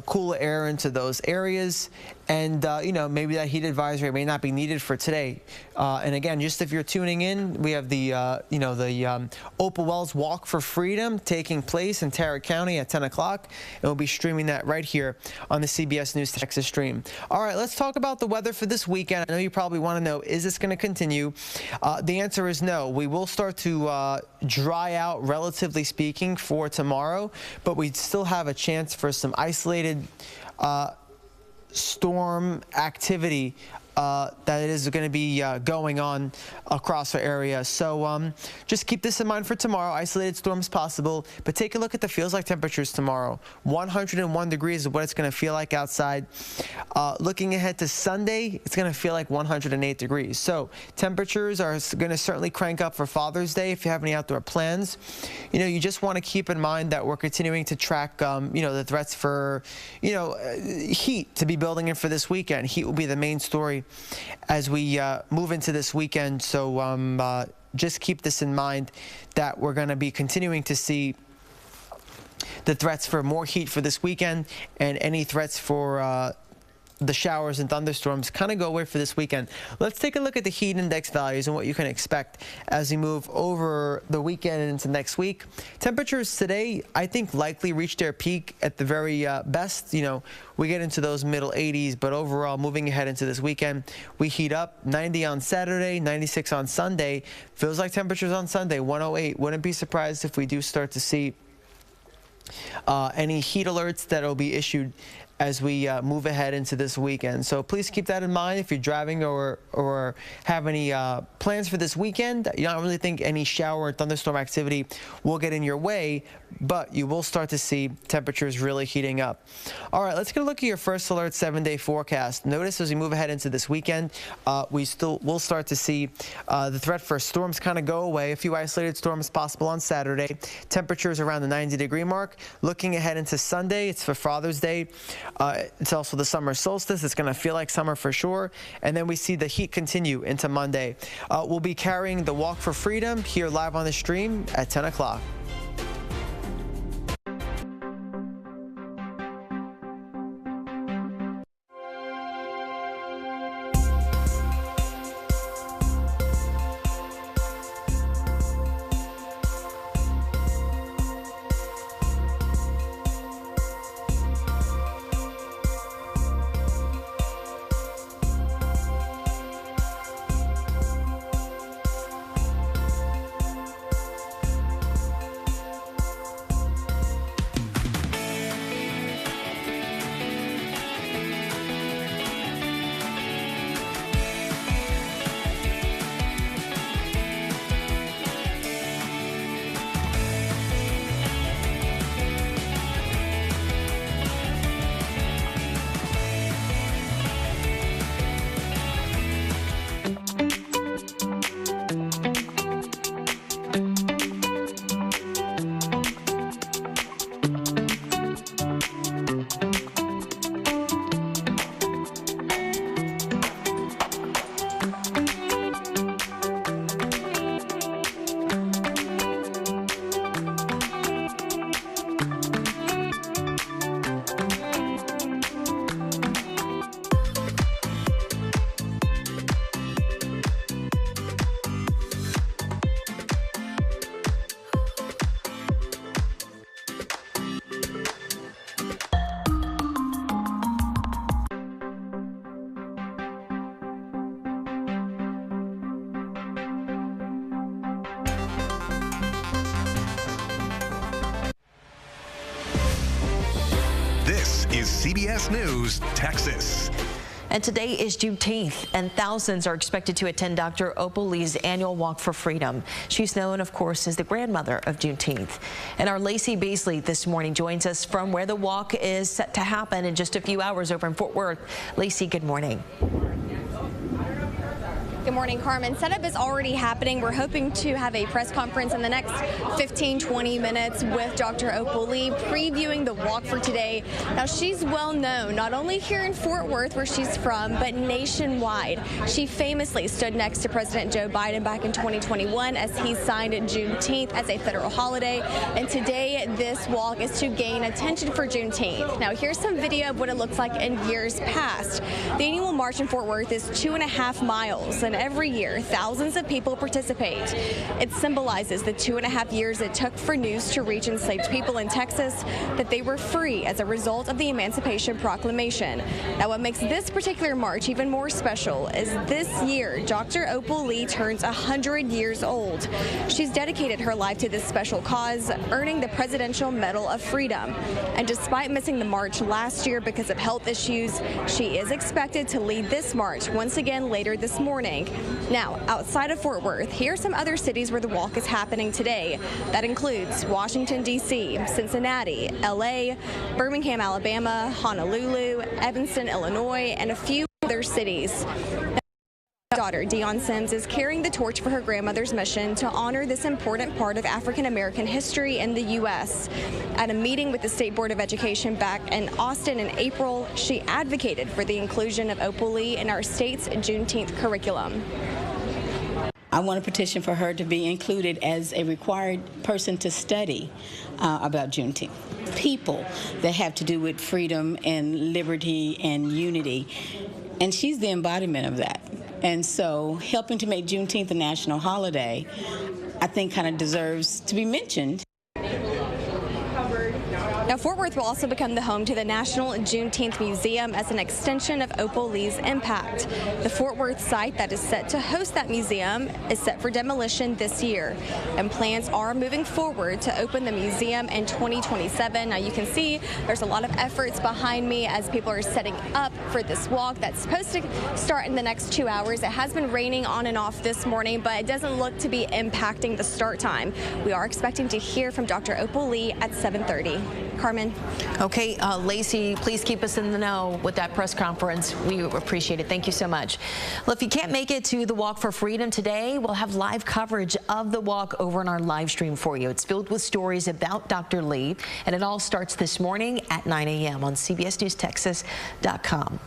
cooler air into those areas. And, you know, maybe that heat advisory may not be needed for today. And again, just if you're tuning in, we have the, you know, the Opal Lee's Walk for Freedom taking place in Tarrant County at 10 o'clock. And we'll be streaming that right here on the CBS News Texas stream. All right, let's talk about the weather for this weekend. I know you probably want to know, is this going to continue? The answer is no. We will start to dry out, relatively speaking, for tomorrow, but we still have a chance for some isolated storm activity that is going to be going on across our area. So just keep this in mind for tomorrow. Isolated storms possible, but take a look at the feels like temperatures tomorrow. 101 degrees is what it's going to feel like outside. Looking ahead to Sunday, it's going to feel like 108 degrees. So temperatures are going to certainly crank up for Father's Day. If you have any outdoor plans, you know, you just want to keep in mind that we're continuing to track, you know, the threats for, you know, heat to be building in for this weekend. Heat will be the main story as we move into this weekend. So just keep this in mind, that we're going to be continuing to see the threats for more heat for this weekend, and any threats for the showers and thunderstorms kind of go away for this weekend. Let's take a look at the heat index values and what you can expect as we move over the weekend and into next week. Temperatures today, I think, likely reach their peak at the very best. You know, we get into those middle 80s, but overall, moving ahead into this weekend, we heat up. 90 on Saturday, 96 on Sunday. Feels like temperatures on Sunday, 108. Wouldn't be surprised if we do start to see any heat alerts that will be issued as we move ahead into this weekend. So please keep that in mind if you're driving or have any plans for this weekend. You don't really think any shower or thunderstorm activity will get in your way, but you will start to see temperatures really heating up. All right, let's get a look at your first alert 7-day forecast. Notice as we move ahead into this weekend, we still will start to see the threat for storms kind of go away. A few isolated storms possible on Saturday. Temperatures around the 90-degree mark. Looking ahead into Sunday, it's for Father's Day. It's also the summer solstice. It's going to feel like summer for sure. And then we see the heat continue into Monday. We'll be carrying the Walk for Freedom here live on the stream at 10 o'clock. This is CBS News, Texas. And today is Juneteenth, and thousands are expected to attend Dr. Opal Lee's annual Walk for Freedom. She's known, of course, as the grandmother of Juneteenth. And our Lacey Beasley this morning joins us from where the walk is set to happen in just a few hours over in Fort Worth. Lacey, good morning. Good morning, Carmen. Setup is already happening. We're hoping to have a press conference in the next 15-20 minutes with Dr. Opal Lee previewing the walk for today. Now, she's well known not only here in Fort Worth, where she's from, but nationwide. She famously stood next to President Joe Biden back in 2021 as he signed Juneteenth as a federal holiday. And today, this walk is to gain attention for Juneteenth. Now, here's some video of what it looks like in years past. The annual march in Fort Worth is 2.5 miles, and every year thousands of people participate. It symbolizes the 2.5 years it took for news to reach enslaved people in Texas that they were free as a result of the Emancipation Proclamation. Now, what makes this particular march even more special is this year Dr. Opal Lee turns 100 years old. She's dedicated her life to this special cause, earning the Presidential Medal of Freedom. And despite missing the march last year because of health issues, she is expected to lead this march once again later this morning. Now, outside of Fort Worth, here are some other cities where the walk is happening today. That includes Washington, D.C., Cincinnati, L.A., Birmingham, Alabama, Honolulu, Evanston, Illinois, and a few other cities. Daughter Deion Sims is carrying the torch for her grandmother's mission to honor this important part of African American history in the U.S. At a meeting with the State Board of Education back in Austin in April, she advocated for the inclusion of Opal Lee in our state's Juneteenth curriculum. I want a petition for her to be included as a required person to study about Juneteenth. People that have to do with freedom and liberty and unity, and she's the embodiment of that. And so helping to make Juneteenth a national holiday, I think kind of deserves to be mentioned. Now, Fort Worth will also become the home to the National Juneteenth Museum as an extension of Opal Lee's impact. The Fort Worth site that is set to host that museum is set for demolition this year, and plans are moving forward to open the museum in 2027. Now, you can see there's a lot of efforts behind me as people are setting up for this walk that's supposed to start in the next 2 hours. It has been raining on and off this morning, but it doesn't look to be impacting the start time. We are expecting to hear from Dr. Opal Lee at 7:30. Carmen. Okay, Lacey, please keep us in the know with that press conference. We appreciate it. Thank you so much. Well, if you can't make it to the Walk for Freedom today, we'll have live coverage of the walk over on our live stream for you. It's filled with stories about Dr. Lee, and it all starts this morning at 9 a.m. on CBSNewsTexas.com.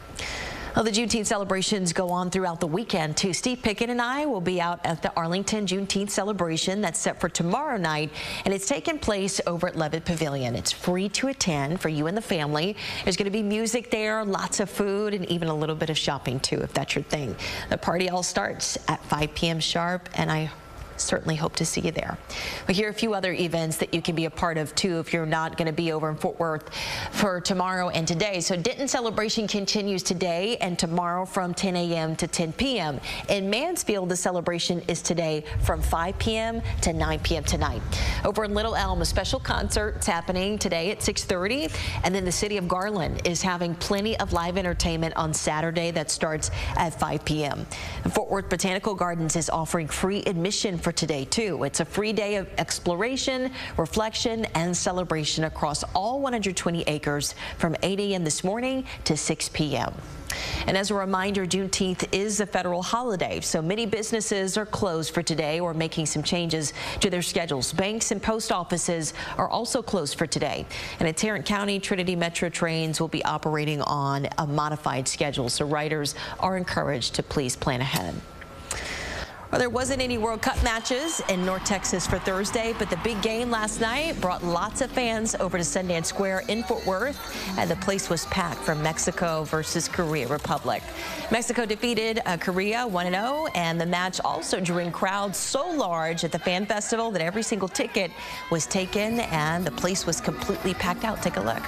Well, the Juneteenth celebrations go on throughout the weekend, too. Steve Pickett and I will be out at the Arlington Juneteenth celebration that's set for tomorrow night, and it's taking place over at Levitt Pavilion. It's free to attend for you and the family. There's going to be music there, lots of food, and even a little bit of shopping, too, if that's your thing. The party all starts at 5 p.m. sharp, and I certainly hope to see you there. But here are a few other events that you can be a part of too if you're not going to be over in Fort Worth for tomorrow and today. So Denton celebration continues today and tomorrow from 10 a.m. to 10 p.m. In Mansfield, the celebration is today from 5 p.m. to 9 p.m. tonight. Over in Little Elm, a special concert is happening today at 6:30, and then the city of Garland is having plenty of live entertainment on Saturday that starts at 5 p.m. And Fort Worth Botanical Gardens is offering free admission for today too. It's a free day of exploration, reflection, and celebration across all 120 acres from 8 a.m. this morning to 6 p.m. And as a reminder, Juneteenth is a federal holiday, so many businesses are closed for today or making some changes to their schedules. Banks and post offices are also closed for today. And at Tarrant County, Trinity Metro trains will be operating on a modified schedule, so riders are encouraged to please plan ahead. Well, there wasn't any World Cup matches in North Texas for Thursday, but the big game last night brought lots of fans over to Sundance Square in Fort Worth, and the place was packed for Mexico versus Korea Republic. Mexico defeated Korea 1-0, and the match also drew in crowds so large at the fan festival that every single ticket was taken, and the place was completely packed out. Take a look.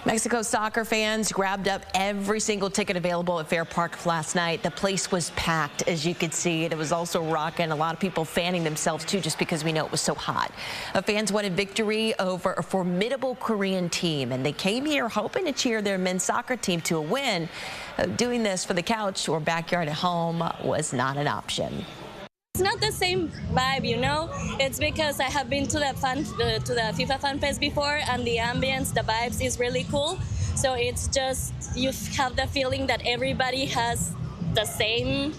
Mexico soccer fans grabbed up every single ticket available at Fair Park last night. The place was packed, as you could see. It was also rocking. A lot of people fanning themselves, too, just because we know it was so hot. Fans wanted victory over a formidable Korean team, and they came here hoping to cheer their men's soccer team to a win. Doing this for the couch or backyard at home was not an option. It's not the same vibe, you know. It's because I have been to the FIFA Fan Fest before, and the ambience, the vibes is really cool. So it's just, you have the feeling that everybody has the same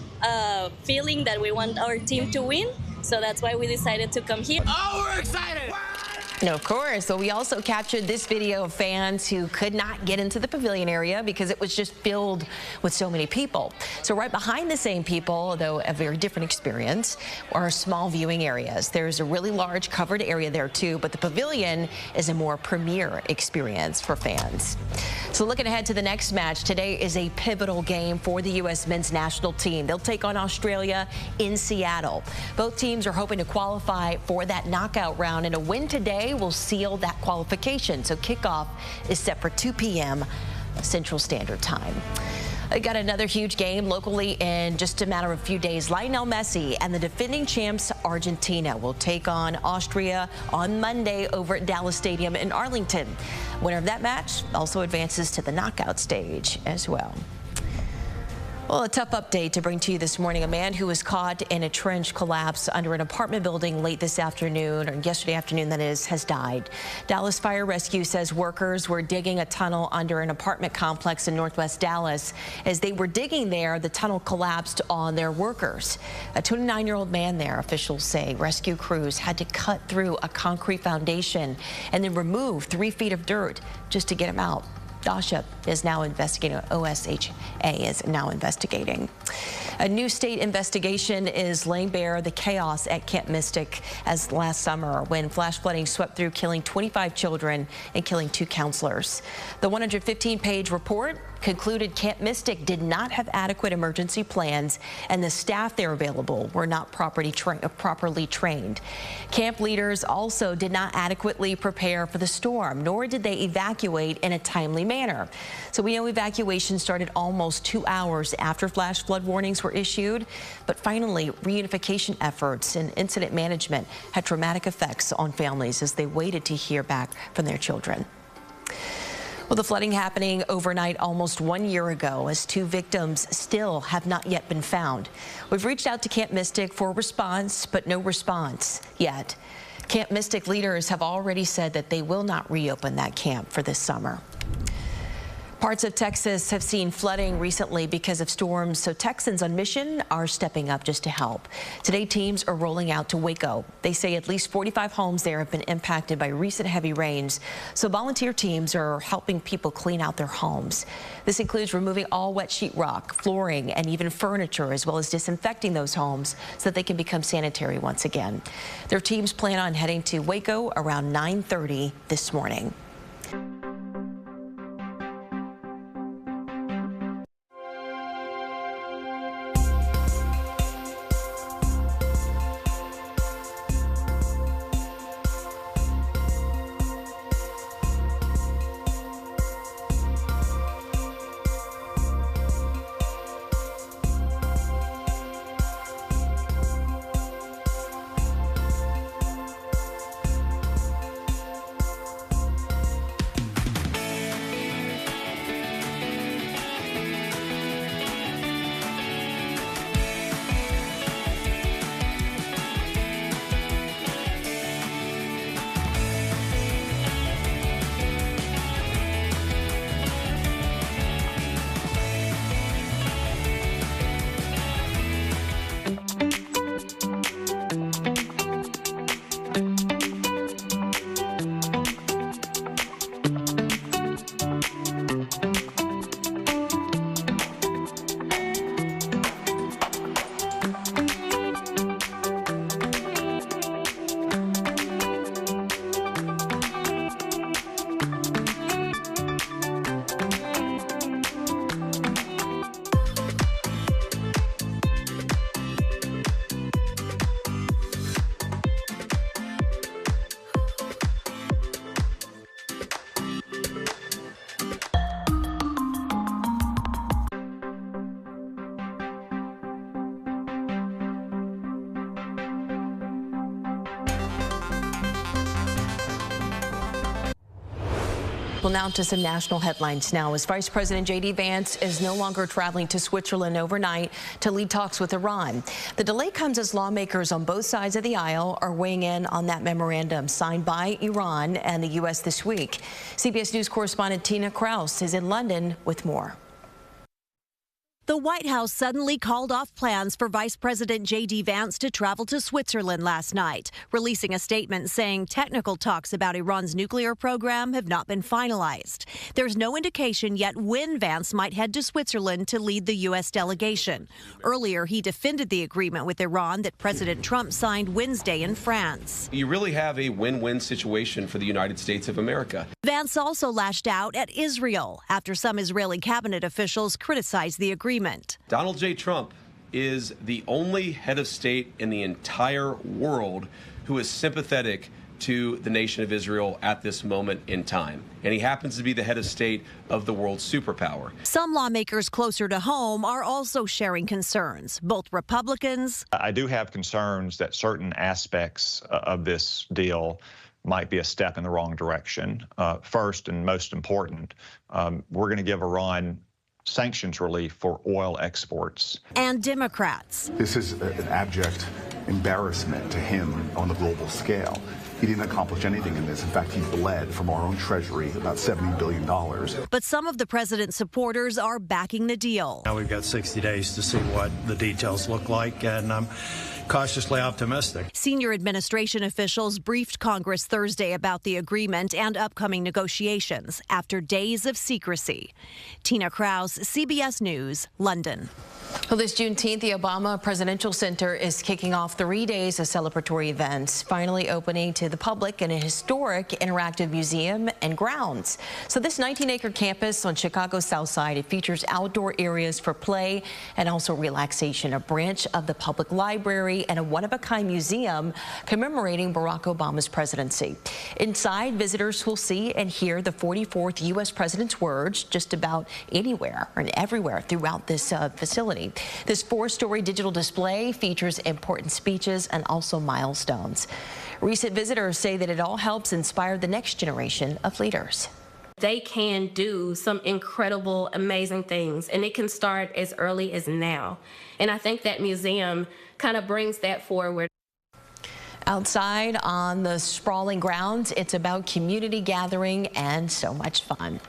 feeling that we want our team to win. So that's why we decided to come here. Oh, we're excited! No, of course. So we also captured this video of fans who could not get into the pavilion area because it was just filled with so many people. So right behind the same people, though a very different experience, are small viewing areas. There's a really large covered area there too, but the pavilion is a more premier experience for fans. So looking ahead to the next match, today is a pivotal game for the U.S. men's national team. They'll take on Australia in Seattle. Both teams are hoping to qualify for that knockout round, and a win today will seal that qualification. So kickoff is set for 2 p.m. Central Standard Time. I got another huge game locally in just a matter of a few days. Lionel Messi and the defending champs Argentina will take on Austria on Monday over at Dallas Stadium in Arlington. Winner of that match also advances to the knockout stage as well. Well, a tough update to bring to you this morning. A man who was caught in a trench collapse under an apartment building late this afternoon, or yesterday afternoon that is, has died. Dallas Fire Rescue says workers were digging a tunnel under an apartment complex in northwest Dallas. As they were digging there, the tunnel collapsed on their workers. A 29-year-old man there, officials say. Rescue crews had to cut through a concrete foundation and then remove 3 feet of dirt just to get him out. DASHA is now investigating. OSHA is now investigating. A new state investigation is laying bare the chaos at Camp Mystic as last summer when flash flooding swept through, killing 25 children and killing 2 counselors. The 115-page report concluded Camp Mystic did not have adequate emergency plans and the staff there available were not properly trained. Camp leaders also did not adequately prepare for the storm, nor did they evacuate in a timely manner. So we know evacuation started almost 2 hours after flash flood warnings were issued, but finally reunification efforts and incident management had traumatic effects on families as they waited to hear back from their children. Well, the flooding happening overnight almost 1 year ago as 2 victims still have not yet been found. We've reached out to Camp Mystic for a response, but no response yet. Camp Mystic leaders have already said that they will not reopen that camp for this summer. Parts of Texas have seen flooding recently because of storms, so Texans on mission are stepping up just to help. Today, teams are rolling out to Waco. They say at least 45 homes there have been impacted by recent heavy rains, so volunteer teams are helping people clean out their homes. This includes removing all wet sheetrock, flooring, and even furniture, as well as disinfecting those homes so that they can become sanitary once again. Their teams plan on heading to Waco around 9:30 this morning. Well, now to some national headlines now, as Vice President J.D. Vance is no longer traveling to Switzerland overnight to lead talks with Iran. The delay comes as lawmakers on both sides of the aisle are weighing in on that memorandum signed by Iran and the U.S. this week. CBS News correspondent Tina Kraus is in London with more. The White House suddenly called off plans for Vice President J.D. Vance to travel to Switzerland last night, releasing a statement saying technical talks about Iran's nuclear program have not been finalized. There's no indication yet when Vance might head to Switzerland to lead the U.S. delegation. Earlier, he defended the agreement with Iran that President Trump signed Wednesday in France. You really have a win-win situation for the United States of America. Vance also lashed out at Israel after some Israeli cabinet officials criticized the agreement. Donald J. Trump is the only head of state in the entire world who is sympathetic to the nation of Israel at this moment in time. And he happens to be the head of state of the world's superpower. Some lawmakers closer to home are also sharing concerns. Both Republicans. I do have concerns that certain aspects of this deal might be a step in the wrong direction. First and most important, we're going to give Iran sanctions relief for oil exports. And Democrats. This is an abject embarrassment to him on the global scale. He didn't accomplish anything in this. In fact, he bled from our own treasury about $70 billion. But some of the president's supporters are backing the deal. Now we've got 60 days to see what the details look like, and I'm cautiously optimistic. Senior administration officials briefed Congress Thursday about the agreement and upcoming negotiations after days of secrecy. Tina Kraus, CBS News, London. Well, this Juneteenth, the Obama Presidential Center is kicking off 3 days of celebratory events, finally opening to the public in a historic interactive museum and grounds. So this 19-acre campus on Chicago's South Side, it features outdoor areas for play and also relaxation, a branch of the public library and a one-of-a-kind museum commemorating Barack Obama's presidency. Inside, visitors will see and hear the 44th U.S. president's words just about anywhere and everywhere throughout this facility. This 4-story digital display features important speeches and also milestones. Recent visitors say that it all helps inspire the next generation of leaders. They can do some incredible, amazing things, and it can start as early as now. And I think that museum kind of brings that forward. Outside on the sprawling grounds, it's about community gathering and so much fun.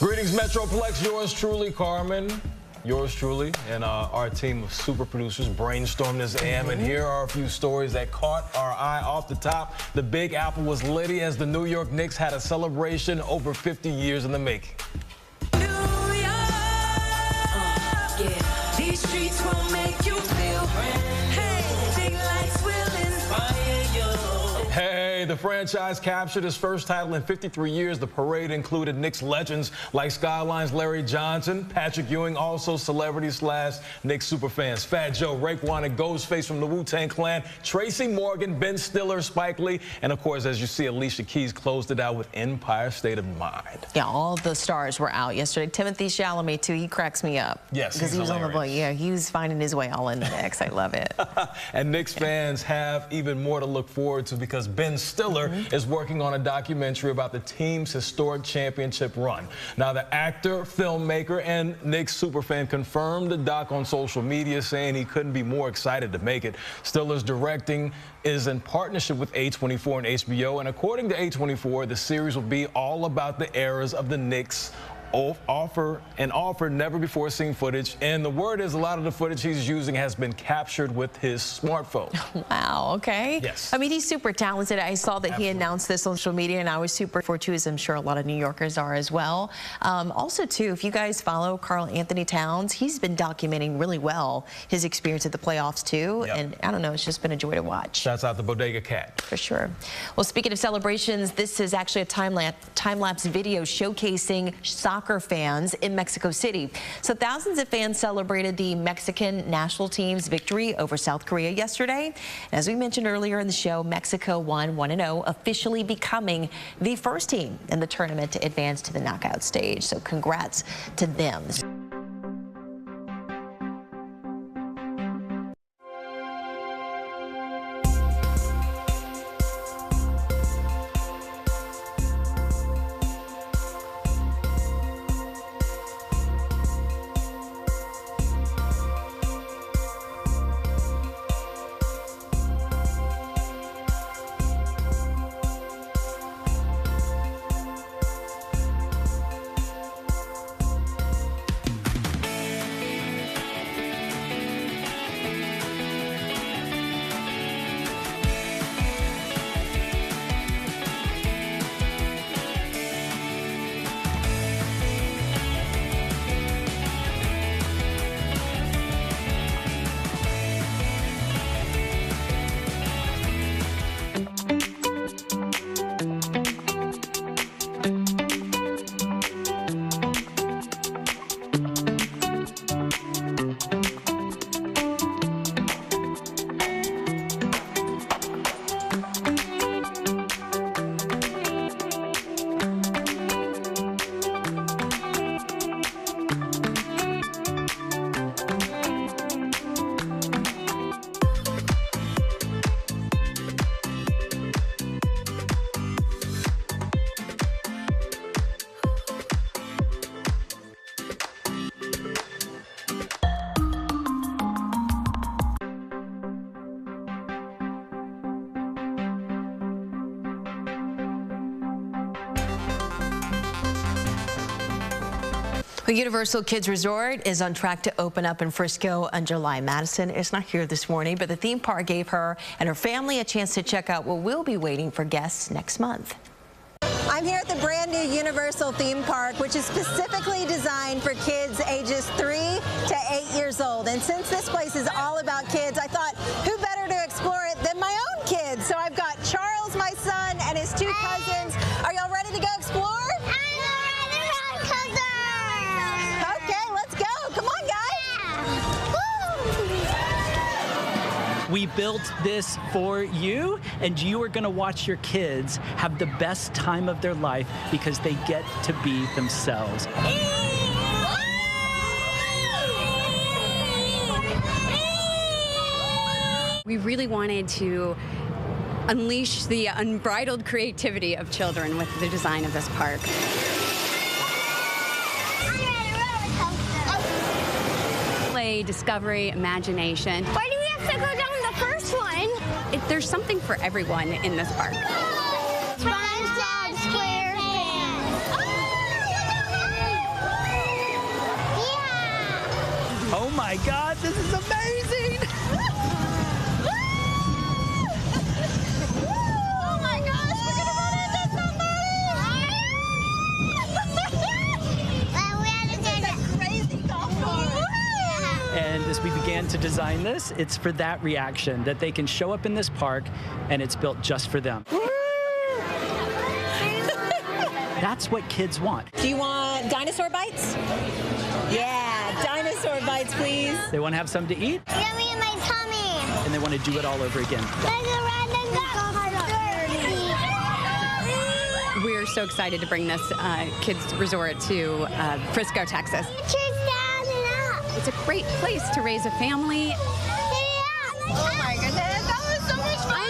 Greetings, Metroplex. Yours truly, Carmen. Yours truly, and our team of super producers brainstormed this AM, and here are a few stories that caught our eye off the top. The Big Apple was litty as the New York Knicks had a celebration over 50 years in the making. These streets will make you feel brand. Hey, big lights will inspire you. Hey, Hey, the franchise captured its first title in 53 years. The parade included Knicks legends like Skyline's Larry Johnson, Patrick Ewing, also celebrities / Knicks superfans. Fat Joe, Raekwon, and Ghostface from the Wu-Tang Clan, Tracy Morgan, Ben Stiller, Spike Lee, and of course, as you see, Alicia Keys closed it out with Empire State of Mind. Yeah, all the stars were out yesterday. Timothy Chalamet, too, he cracks me up. Yes, because he was on the boat. Yeah, he was finding his way all in the mix. I love it. And Knicks fans have even more to look forward to because Ben Stiller is working on a documentary about the team's historic championship run. Now, the actor, filmmaker, and Knicks superfan confirmed the doc on social media, saying he couldn't be more excited to make it. Stiller's directing is in partnership with A24 and HBO, and according to A24, the series will be all about the eras of the Knicks. Offer never-before-seen footage, and the word is a lot of the footage he's using has been captured with his smartphone. Wow, okay. Yes. I mean, he's super talented. I saw that he announced this on social media, and I was super fortuitous. I'm sure a lot of New Yorkers are as well. Also, too, if you guys follow Karl Anthony Towns, he's been documenting really well his experience at the playoffs, too, and I don't know, it's just been a joy to watch. Shouts out the Bodega Cat. For sure. Well, speaking of celebrations, this is actually a time-lapse video showcasing soccer fans in Mexico City. So thousands of fans celebrated the Mexican national team's victory over South Korea yesterday. And as we mentioned earlier in the show, Mexico won 1-0, officially becoming the first team in the tournament to advance to the knockout stage. So congrats to them. Well, Universal Kids Resort is on track to open up in Frisco on July. Madison is not here this morning, but the theme park gave her and her family a chance to check out what will be waiting for guests next month. I'm here at the brand new Universal theme park, which is specifically designed for kids ages 3 to 8 years old. And since this place is all about kids, I thought, who better to explore it than my own kids? So I've got Charles, my son, and his 2 cousins. Are y'all ready to go explore? Okay, let's go. Come on, guys. We built this for you, and you are going to watch your kids have the best time of their life because they get to be themselves. We really wanted to unleash the unbridled creativity of children with the design of this park. Play, discovery, imagination. Why do we have to go down the first one? There's something for everyone in this park. SpongeBob SquarePants. Yeah! Oh my God, this is amazing! Oh my gosh, we're gonna run into somebody! Well, we had to do that crazy golf course. And as we began to design this, it's for that reaction, that they can show up in this park and it's built just for them. That's what kids want. Do you want dinosaur bites? Yeah, dinosaur bites, please. They want to have something to eat. Yummy in my tummy. And they want to do it all over again. We're so excited to bring this kids resort to Frisco, Texas. It's a great place to raise a family. Oh my goodness, that was so much fun.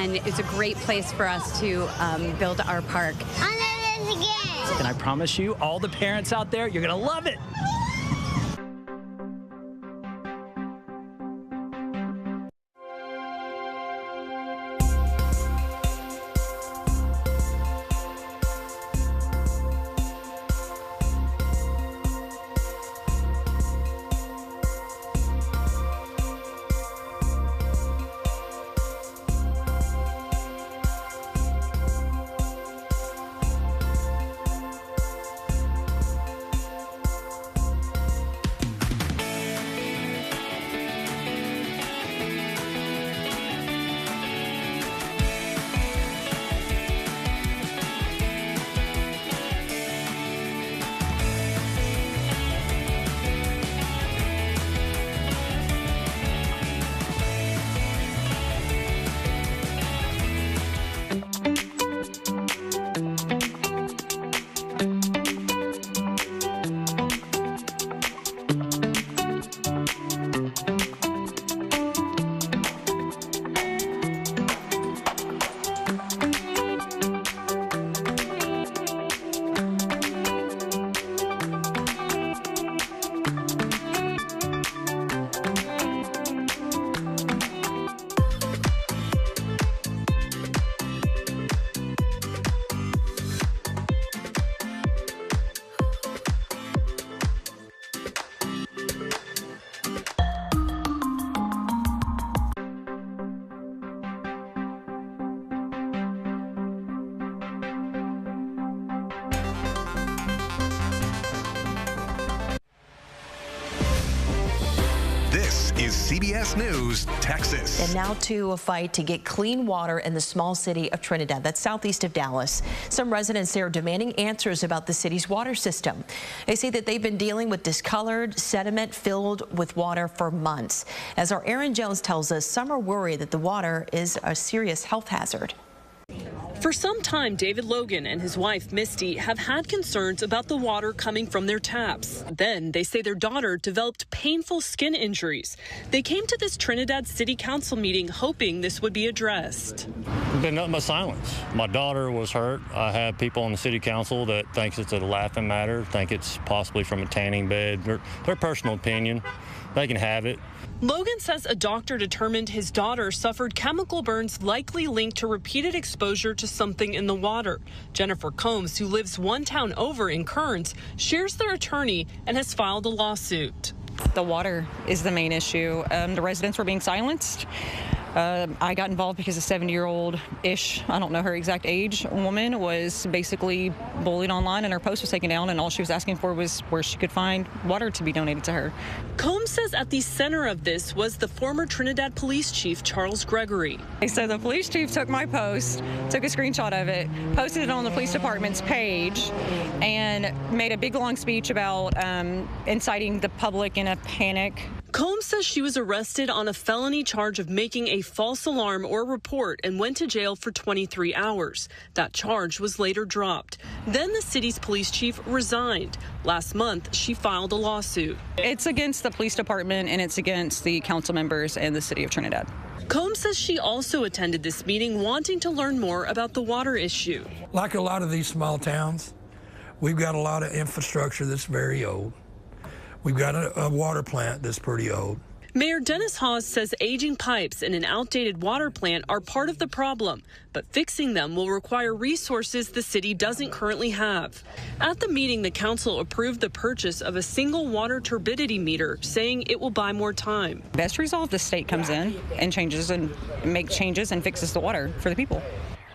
And it's a great place for us to build our park. And I promise you, all the parents out there, you're going to love it. This is CBS News, Texas. And now to a fight to get clean water in the small city of Trinidad, that's southeast of Dallas. Some residents there are demanding answers about the city's water system. They say that they've been dealing with discolored sediment filled with water for months. As our Aaron Jones tells us, some are worried that the water is a serious health hazard. For some time, David Logan and his wife, Misty, have had concerns about the water coming from their taps. Then they say their daughter developed painful skin injuries. They came to this Trinidad City Council meeting hoping this would be addressed. Been nothing but silence. My daughter was hurt. I have people on the city council that thinks it's a laughing matter, think it's possibly from a tanning bed. Their personal opinion. They can have it. Logan says a doctor determined his daughter suffered chemical burns likely linked to repeated exposure to something in the water. Jennifer Combs, who lives one town over in Kearns, shares their attorney and has filed a lawsuit. The water is the main issue. The residents were being silenced. I got involved because a 70-year-old-ish, I don't know her exact age, woman was basically bullied online and her post was taken down, and all she was asking for was where she could find water to be donated to her. Combs says at the center of this was the former Trinidad Police Chief, Charles Gregory. So the police chief took my post, took a screenshot of it, posted it on the police department's page, and made a big long speech about inciting the public in a panic. Combs says she was arrested on a felony charge of making a false alarm or report and went to jail for 23 hours. That charge was later dropped. Then the city's police chief resigned. Last month, she filed a lawsuit. It's against the police department and it's against the council members and the city of Trinidad. Combs says she also attended this meeting wanting to learn more about the water issue. Like a lot of these small towns, we've got a lot of infrastructure that's very old. We've got a water plant that's pretty old. Mayor Dennis Hawes says aging pipes in an outdated water plant are part of the problem, but fixing them will require resources the city doesn't currently have. At the meeting, the council approved the purchase of a single water turbidity meter, saying it will buy more time. Best result, the state comes in and makes changes and fixes the water for the people.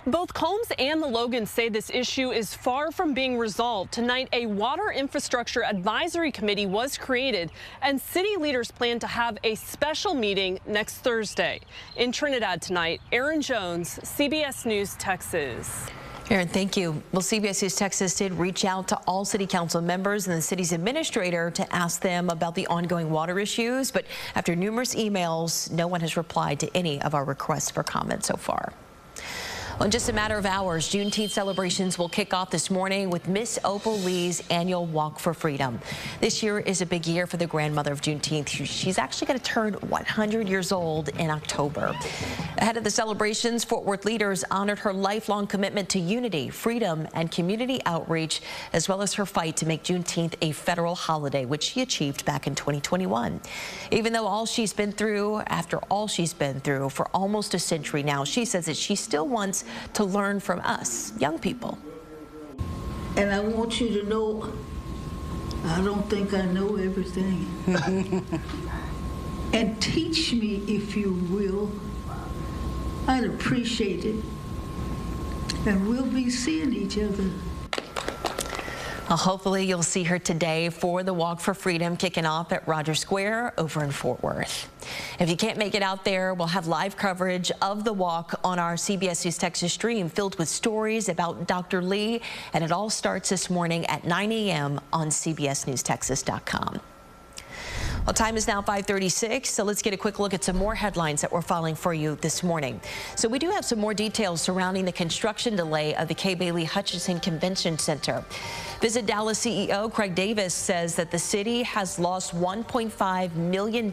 Both Combs and the Logans say this issue is far from being resolved. Tonight, a Water Infrastructure Advisory Committee was created, and city leaders plan to have a special meeting next Thursday. In Trinidad tonight, Aaron Jones, CBS News, Texas. Aaron, thank you. Well, CBS News Texas did reach out to all city council members and the city's administrator to ask them about the ongoing water issues, but after numerous emails, no one has replied to any of our requests for comment so far. Well, in just a matter of hours, Juneteenth celebrations will kick off this morning with Miss Opal Lee's annual Walk for Freedom. This year is a big year for the grandmother of Juneteenth. She's actually going to turn 100 years old in October. Ahead of the celebrations, Fort Worth leaders honored her lifelong commitment to unity, freedom, and community outreach, as well as her fight to make Juneteenth a federal holiday, which she achieved back in 2021. Even though after all she's been through for almost a century now, she says that she still wants to learn from us, young people. And I want you to know, I don't think I know everything. And teach me, if you will. I'd appreciate it. And we'll be seeing each other. Well, hopefully you'll see her today for the Walk for Freedom kicking off at Rogers Square over in Fort Worth. If you can't make it out there, we'll have live coverage of the walk on our CBS News Texas stream filled with stories about Dr. Lee, and it all starts this morning at 9 a.m. on cbsnewstexas.com. Well, time is now 5:36, so let's get a quick look at some more headlines that we're following for you this morning. So we do have some more details surrounding the construction delay of the Kay Bailey Hutchinson Convention Center. Visit Dallas CEO Craig Davis says that the city has lost $1.5 million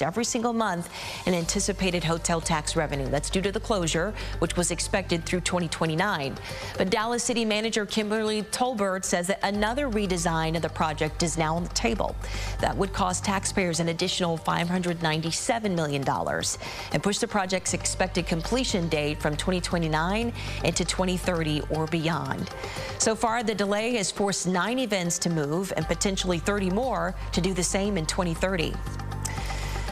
every single month in anticipated hotel tax revenue. That's due to the closure, which was expected through 2029. But Dallas City Manager Kimberly Tolbert says that another redesign of the project is now on the table. That would cost taxpayers an additional $597 million and push the project's expected completion date from 2029 into 2030 or beyond. So far, the delay has forced 9 events to move and potentially 30 more to do the same in 2030.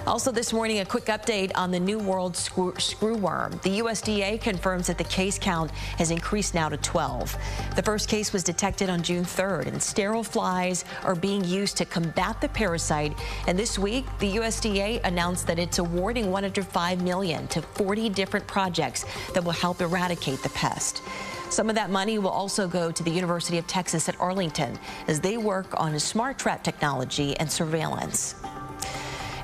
Also this morning, a quick update on the New World screwworm. The USDA confirms that the case count has increased now to 12. The first case was detected on June 3rd, and sterile flies are being used to combat the parasite. And this week, the USDA announced that it's awarding $105 million to 40 different projects that will help eradicate the pest. Some of that money will also go to the University of Texas at Arlington as they work on smart trap technology and surveillance.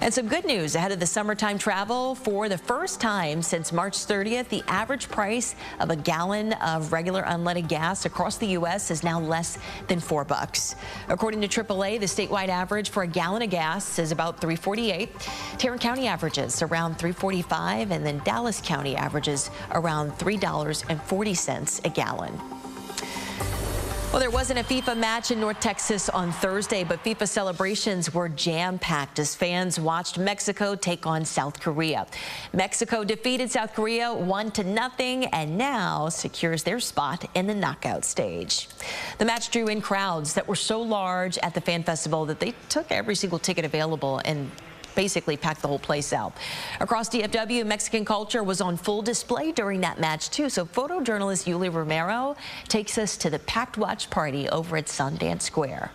And some good news ahead of the summertime travel. For the first time since March 30th, the average price of a gallon of regular unleaded gas across the U.S. is now less than $4. According to AAA, the statewide average for a gallon of gas is about $3.48. Tarrant County averages around $3.45, and then Dallas County averages around $3.40 a gallon. Well, there wasn't a FIFA match in North Texas on Thursday, but FIFA celebrations were jam-packed as fans watched Mexico take on South Korea. Mexico defeated South Korea 1-0 and now secures their spot in the knockout stage. The match drew in crowds that were so large at the fan festival that they took every single ticket available and basically packed the whole place out. Across DFW, Mexican culture was on full display during that match too. So photojournalist Yuli Romero takes us to the packed watch party over at Sundance Square.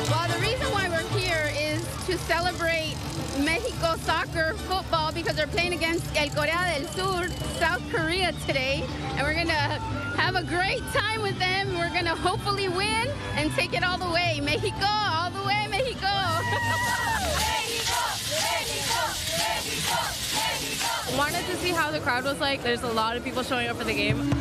Well, the reason why we're here is to celebrate Mexico soccer football because they're playing against El Corea del Sur, South Korea today, and we're gonna have a great time with them. We're gonna hopefully win and take it all the way. Mexico, all the way, Mexico. Wanted to see how the crowd was like. There's a lot of people showing up for the game.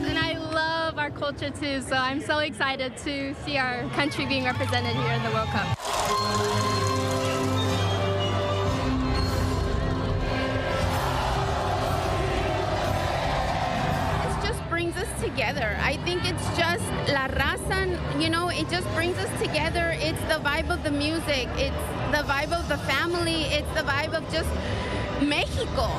And I love our culture too, so I'm so excited to see our country being represented here in the World Cup. Brings us together. I think it's just la raza, you know, it just brings us together. It's the vibe of the music, it's the vibe of the family, it's the vibe of just Mexico.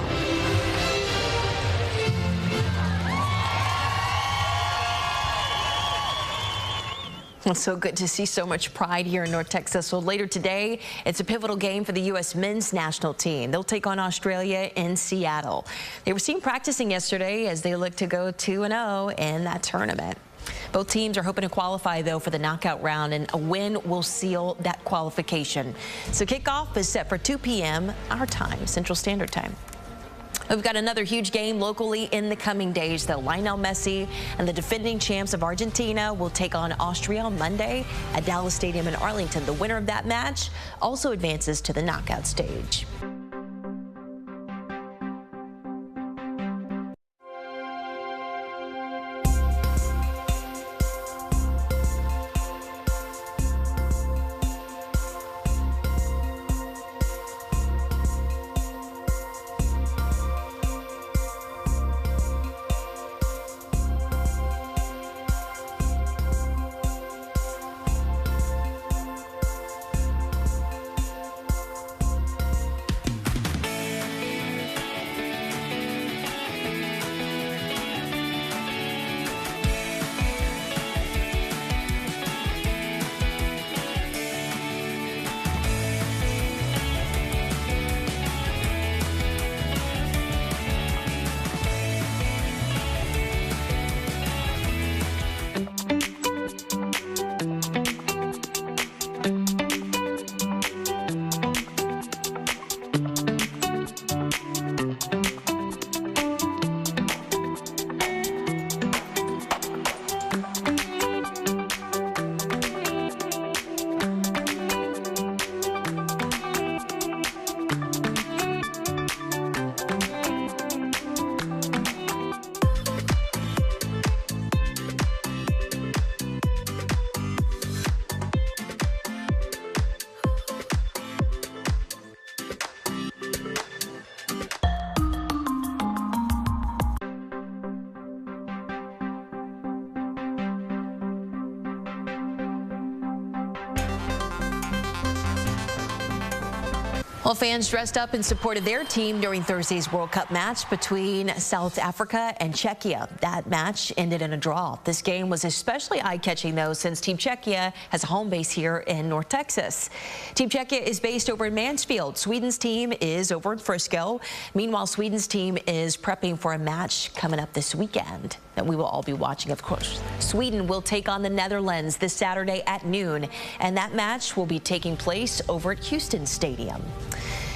It's so good to see so much pride here in North Texas. So later today, it's a pivotal game for the U.S. men's national team. They'll take on Australia in Seattle. They were seen practicing yesterday as they look to go 2-0 in that tournament. Both teams are hoping to qualify, though, for the knockout round, and a win will seal that qualification. So kickoff is set for 2 p.m. our time, Central Standard Time. We've got another huge game locally in the coming days, though. Lionel Messi and the defending champs of Argentina will take on Austria on Monday at Dallas Stadium in Arlington. The winner of that match also advances to the knockout stage. Well, fans dressed up in support of their team during Thursday's World Cup match between South Africa and Czechia. That match ended in a draw. This game was especially eye-catching, though, since Team Czechia has a home base here in North Texas. Team Czechia is based over in Mansfield. Sweden's team is over in Frisco. Meanwhile, Sweden's team is prepping for a match coming up this weekend that we will all be watching, of course. Sweden will take on the Netherlands this Saturday at noon, and that match will be taking place over at Houston Stadium.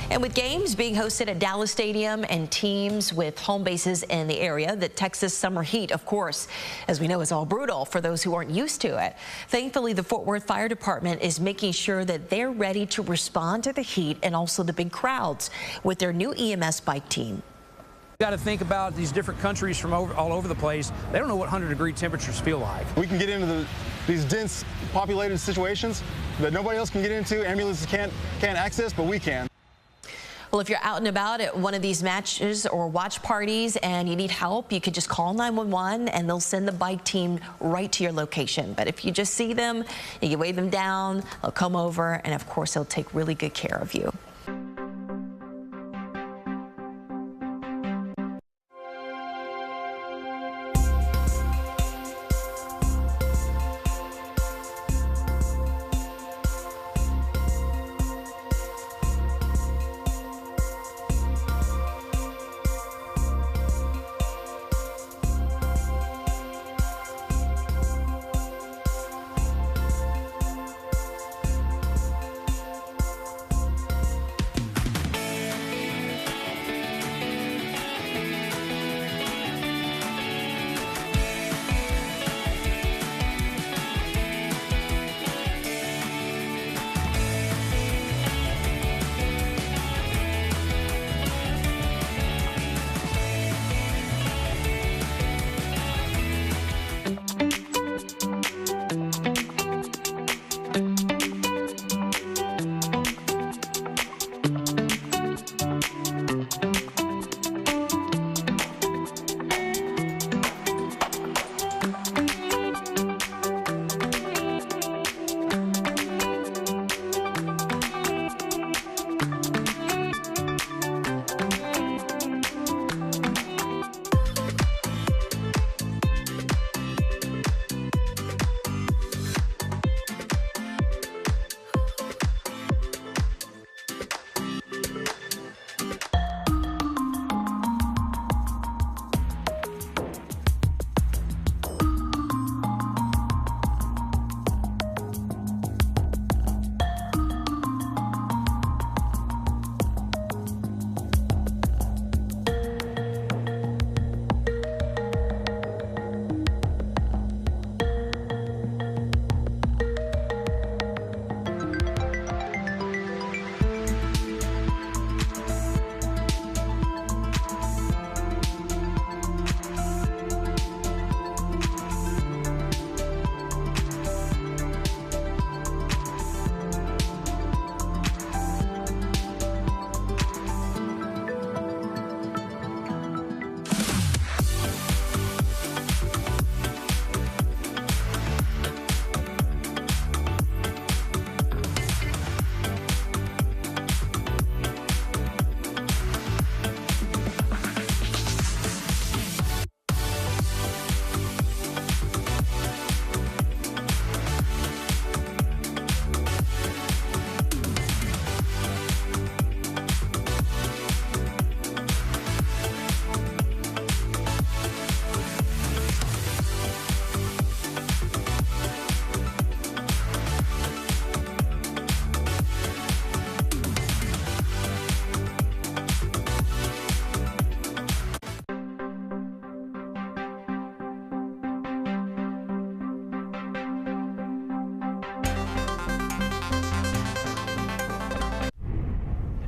And with games being hosted at Dallas Stadium and teams with home bases in the area, the Texas summer heat, of course, as we know, is all brutal for those who aren't used to it. Thankfully, the Fort Worth Fire Department is making sure that they're ready to respond to the heat and also the big crowds with their new EMS bike team. You got to think about these different countries from all over the place. They don't know what 100-degree temperatures feel like. We can get into these dense populated situations that nobody else can get into. Ambulances can't access, but we can. Well, if you're out and about at one of these matches or watch parties and you need help, you could just call 911 and they'll send the bike team right to your location. But if you just see them, you wave them down, they'll come over, and of course, they'll take really good care of you.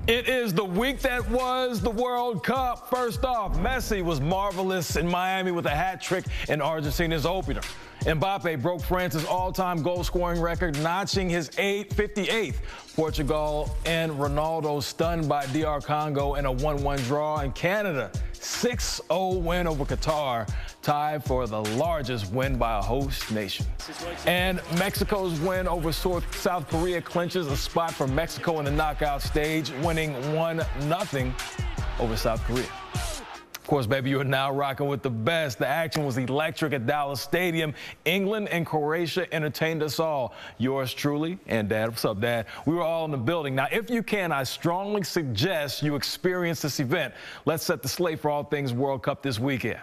It is the week that was the World Cup. First off, Messi was marvelous in Miami with a hat trick in Argentina's opener. Mbappe broke France's all-time goal-scoring record, notching his 58th. Portugal and Ronaldo stunned by DR Congo in a 1-1 draw. In Canada, 6-0 win over Qatar, tied for the largest win by a host nation. And Mexico's win over South Korea clinches a spot for Mexico in the knockout stage, winning 1-0 over South Korea. Of course, baby, you are now rocking with the best. The action was electric at Dallas Stadium. England and Croatia entertained us all. Yours truly and Dad. What's up, Dad? We were all in the building. Now, if you can, I strongly suggest you experience this event. Let's set the slate for all things World Cup this weekend.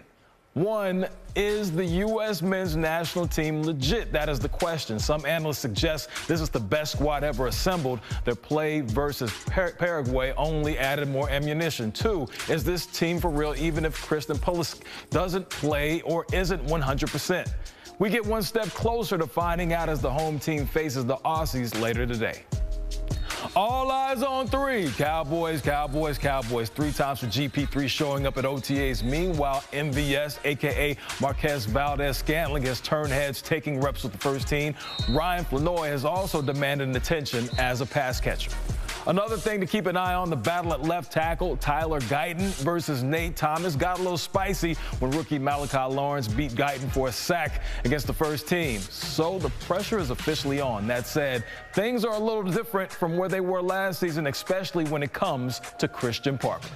One, is the U.S. men's national team legit? That is the question. Some analysts suggest this is the best squad ever assembled. Their play versus Paraguay only added more ammunition. Two, is this team for real even if Christian Pulisic doesn't play or isn't 100%? We get one step closer to finding out as the home team faces the Aussies later today. All eyes on three. Cowboys, Cowboys, Cowboys. 3 times for GP3 showing up at OTAs. Meanwhile, MVS, a.k.a. Marquez Valdez-Scantling, has turned heads, taking reps with the first team. Ryan Flanoy has also demanded attention as a pass catcher. Another thing to keep an eye on, the battle at left tackle, Tyler Guyton versus Nate Thomas, got a little spicy when rookie Malachi Lawrence beat Guyton for a sack against the first team. So the pressure is officially on. That said, things are a little different from where they were last season, especially when it comes to Christian Parker.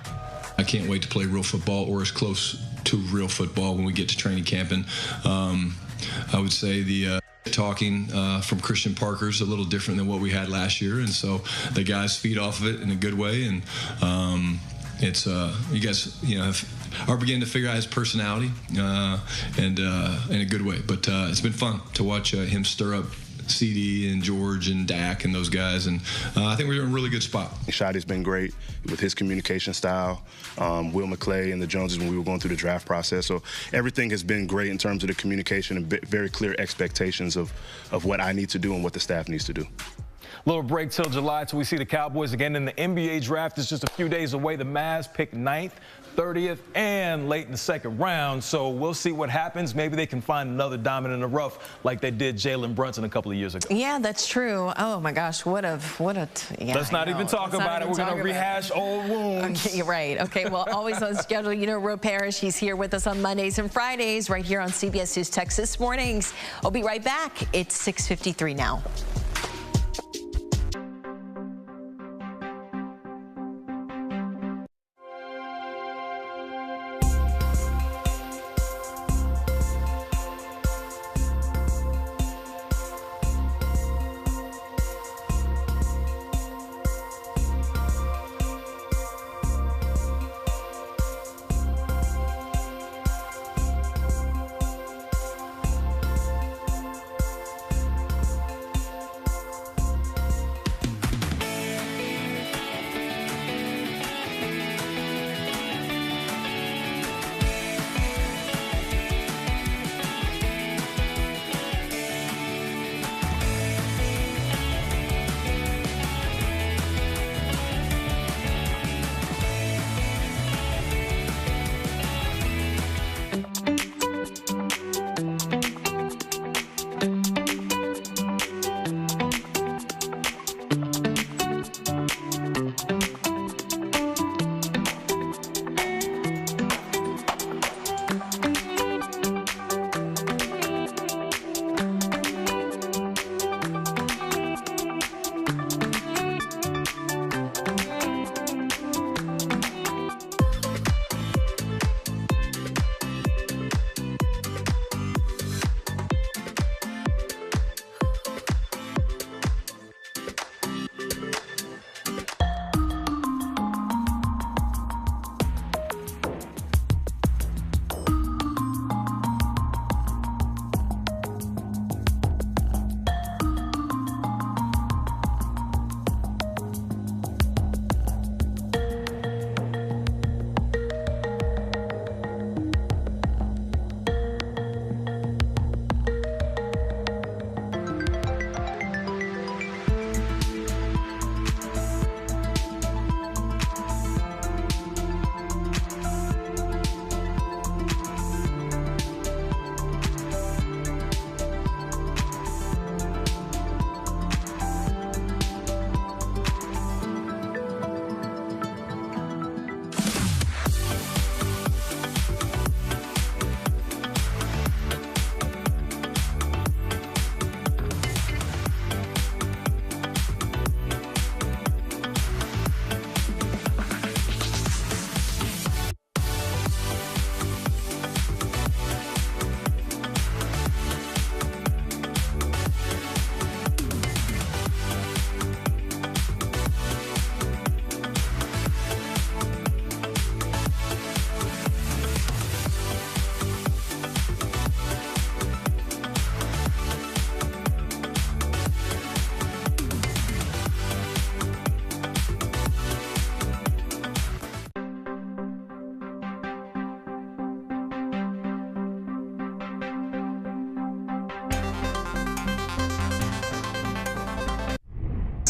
I can't wait to play real football or as close to real football when we get to training camp. And I would say the talking from Christian Parker is a little different than what we had last year, and so the guys feed off of it in a good way, and it's you guys are beginning to figure out his personality and in a good way. But it's been fun to watch him stir up CD and George and Dak and those guys, and I think we're in a really good spot. Shotty's been great with his communication style. Will McClay and the Joneses when we were going through the draft process. So everything has been great in terms of the communication and very clear expectations of what I need to do and what the staff needs to do. Little break till July till we see the Cowboys again in the NBA draft. It's just a few days away. The Mavs pick 9th, 30th, and late in the second round. So we'll see what happens. Maybe they can find another diamond in the rough like they did Jalen Brunson a couple of years ago. Yeah, that's true. Oh my gosh, yeah, Let's not even talk about it. We're going to rehash old wounds. Okay, you're right. Okay, well, always on schedule. You know, Ro Parrish, he's here with us on Mondays and Fridays right here on CBS News Texas Mornings. I'll be right back. It's 6:53 now.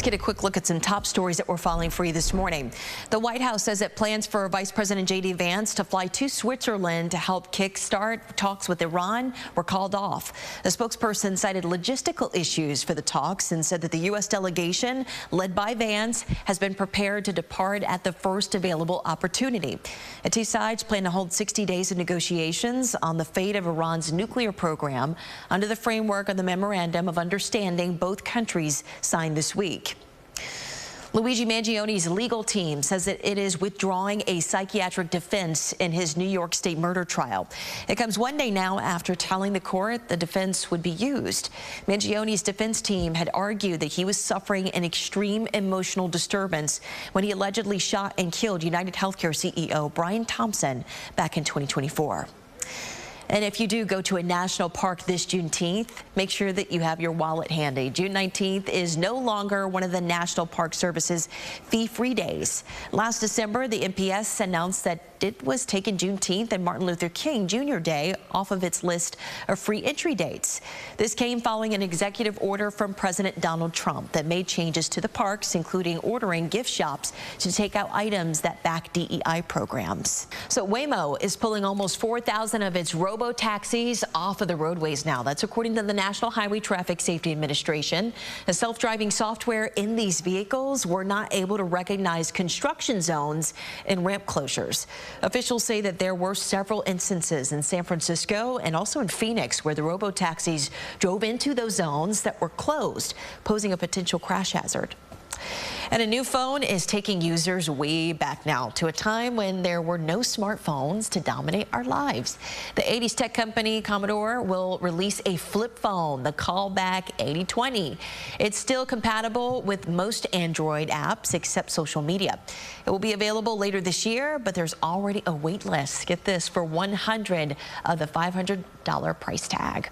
get a quick look at some top stories that we're following for you this morning. The White House says that plans for Vice President J.D. Vance to fly to Switzerland to help kickstart talks with Iran were called off. The spokesperson cited logistical issues for the talks and said that the U.S. delegation, led by Vance, has been prepared to depart at the first available opportunity. The two sides plan to hold 60 days of negotiations on the fate of Iran's nuclear program under the framework of the Memorandum of Understanding both countries signed this week. Luigi Mangione's legal team says that it is withdrawing a psychiatric defense in his New York State murder trial. It comes one day now after telling the court the defense would be used. Mangione's defense team had argued that he was suffering an extreme emotional disturbance when he allegedly shot and killed United Healthcare CEO Brian Thompson back in 2024. And if you do go to a national park this Juneteenth, make sure that you have your wallet handy. June 19th is no longer one of the National Park Service's fee-free days. Last December, the NPS announced that it was taking Juneteenth and Martin Luther King Jr. Day off of its list of free entry dates. This came following an executive order from President Donald Trump that made changes to the parks, including ordering gift shops to take out items that back DEI programs. So Waymo is pulling almost 4,000 of its robo-taxis off of the roadways now. That's according to the National Highway Traffic Safety Administration. The self-driving software in these vehicles were not able to recognize construction zones and ramp closures. Officials say that there were several instances in San Francisco and also in Phoenix where the robo-taxis drove into those zones that were closed, posing a potential crash hazard. And a new phone is taking users way back now to a time when there were no smartphones to dominate our lives. The 80s tech company Commodore will release a flip phone, the callback 8020. It's still compatible with most Android apps except social media. It will be available later this year, but there's already a wait list. Get this, for $100 of the $500 price tag.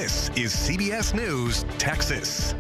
This is CBS News, Texas.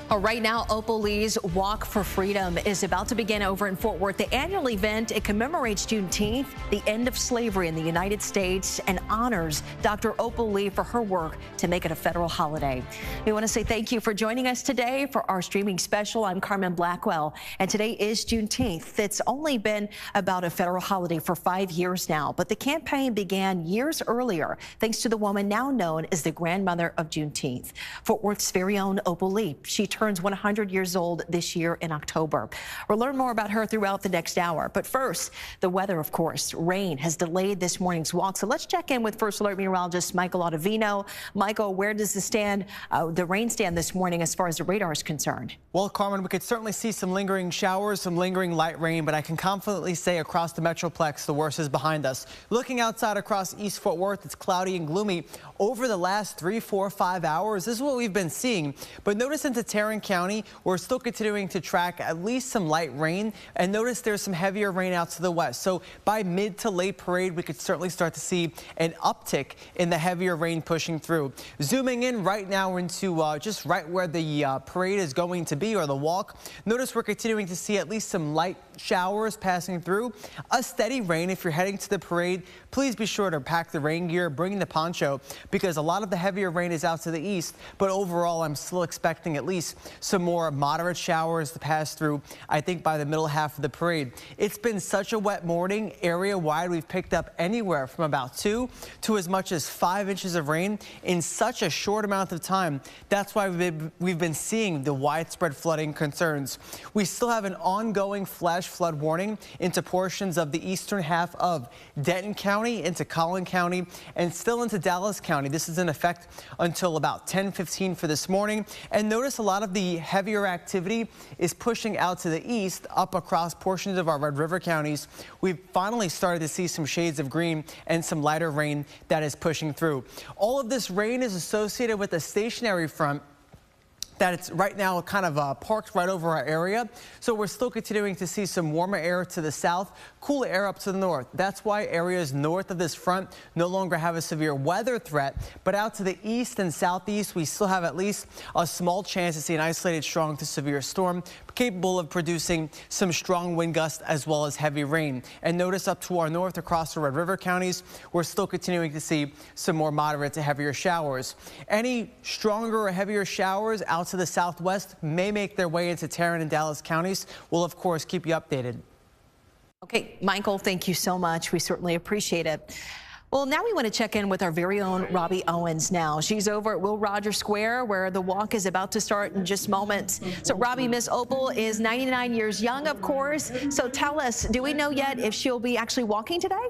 Right now, Opal Lee's Walk for Freedom is about to begin over in Fort Worth. The annual event, it commemorates Juneteenth, the end of slavery in the United States, and honors Dr. Opal Lee for her work to make it a federal holiday. We want to say thank you for joining us today for our streaming special. I'm Carmen Blackwell, and today is Juneteenth. It's only been about a federal holiday for 5 years now, but the campaign began years earlier, thanks to the woman now known as the grandmother of Juneteenth, Fort Worth's very own Opal Lee. She turns 100 years old this year in October. We'll learn more about her throughout the next hour. But first, the weather, of course. Rain has delayed this morning's walk. So let's check in with First Alert meteorologist Michael Ottavino. Michael, where does the rain stand this morning as far as the radar is concerned? Well, Carmen, we could certainly see some lingering showers, some lingering light rain, but I can confidently say across the Metroplex, the worst is behind us. Looking outside across East Fort Worth, it's cloudy and gloomy. Over the last 3, 4, 5 hours, this is what we've been seeing. But notice into Tarrant County, we're still continuing to track at least some light rain, and notice there's some heavier rain out to the west. So by mid to late parade, we could certainly start to see an uptick in the heavier rain pushing through. Zooming in right now into just right where the parade is going to be, or the walk, notice we're continuing to see at least some light showers passing through. A steady rain. If you're heading to the parade, please be sure to pack the rain gear, bring the poncho, because a lot of the heavier rain is out to the east, but overall I'm still expecting at least some more moderate showers to pass through, I think, by the middle half of the parade. It's been such a wet morning. Area wide, we've picked up anywhere from about 2 to as much as 5 inches of rain in such a short amount of time. That's why we've been seeing the widespread flooding concerns. We still have an ongoing flash flood warning into portions of the eastern half of Denton County, into Collin County, and still into Dallas County. This is in effect until about 10:15 for this morning. And notice a lot of the heavier activity is pushing out to the east, up across portions of our Red River counties. We've finally started to see some shades of green and some lighter rain that is pushing through. All of this rain is associated with a stationary front that it's right now kind of parked right over our area. So we're still continuing to see some warmer air to the south, cooler air up to the north. That's why areas north of this front no longer have a severe weather threat. But out to the east and southeast, we still have at least a small chance to see an isolated strong to severe storm capable of producing some strong wind gusts as well as heavy rain. And notice up to our north across the Red River counties, we're still continuing to see some more moderate to heavier showers. Any stronger or heavier showers out to the southwest may make their way into Tarrant and Dallas counties. We'll, of course, keep you updated. Okay, Michael, thank you so much. We certainly appreciate it. Well, now we want to check in with our very own Robbie Owens now. She's over at Will Rogers Square, where the walk is about to start in just moments. So, Robbie, Miss Opal is 99 years young, of course. So tell us, do we know yet if she'll be actually walking today?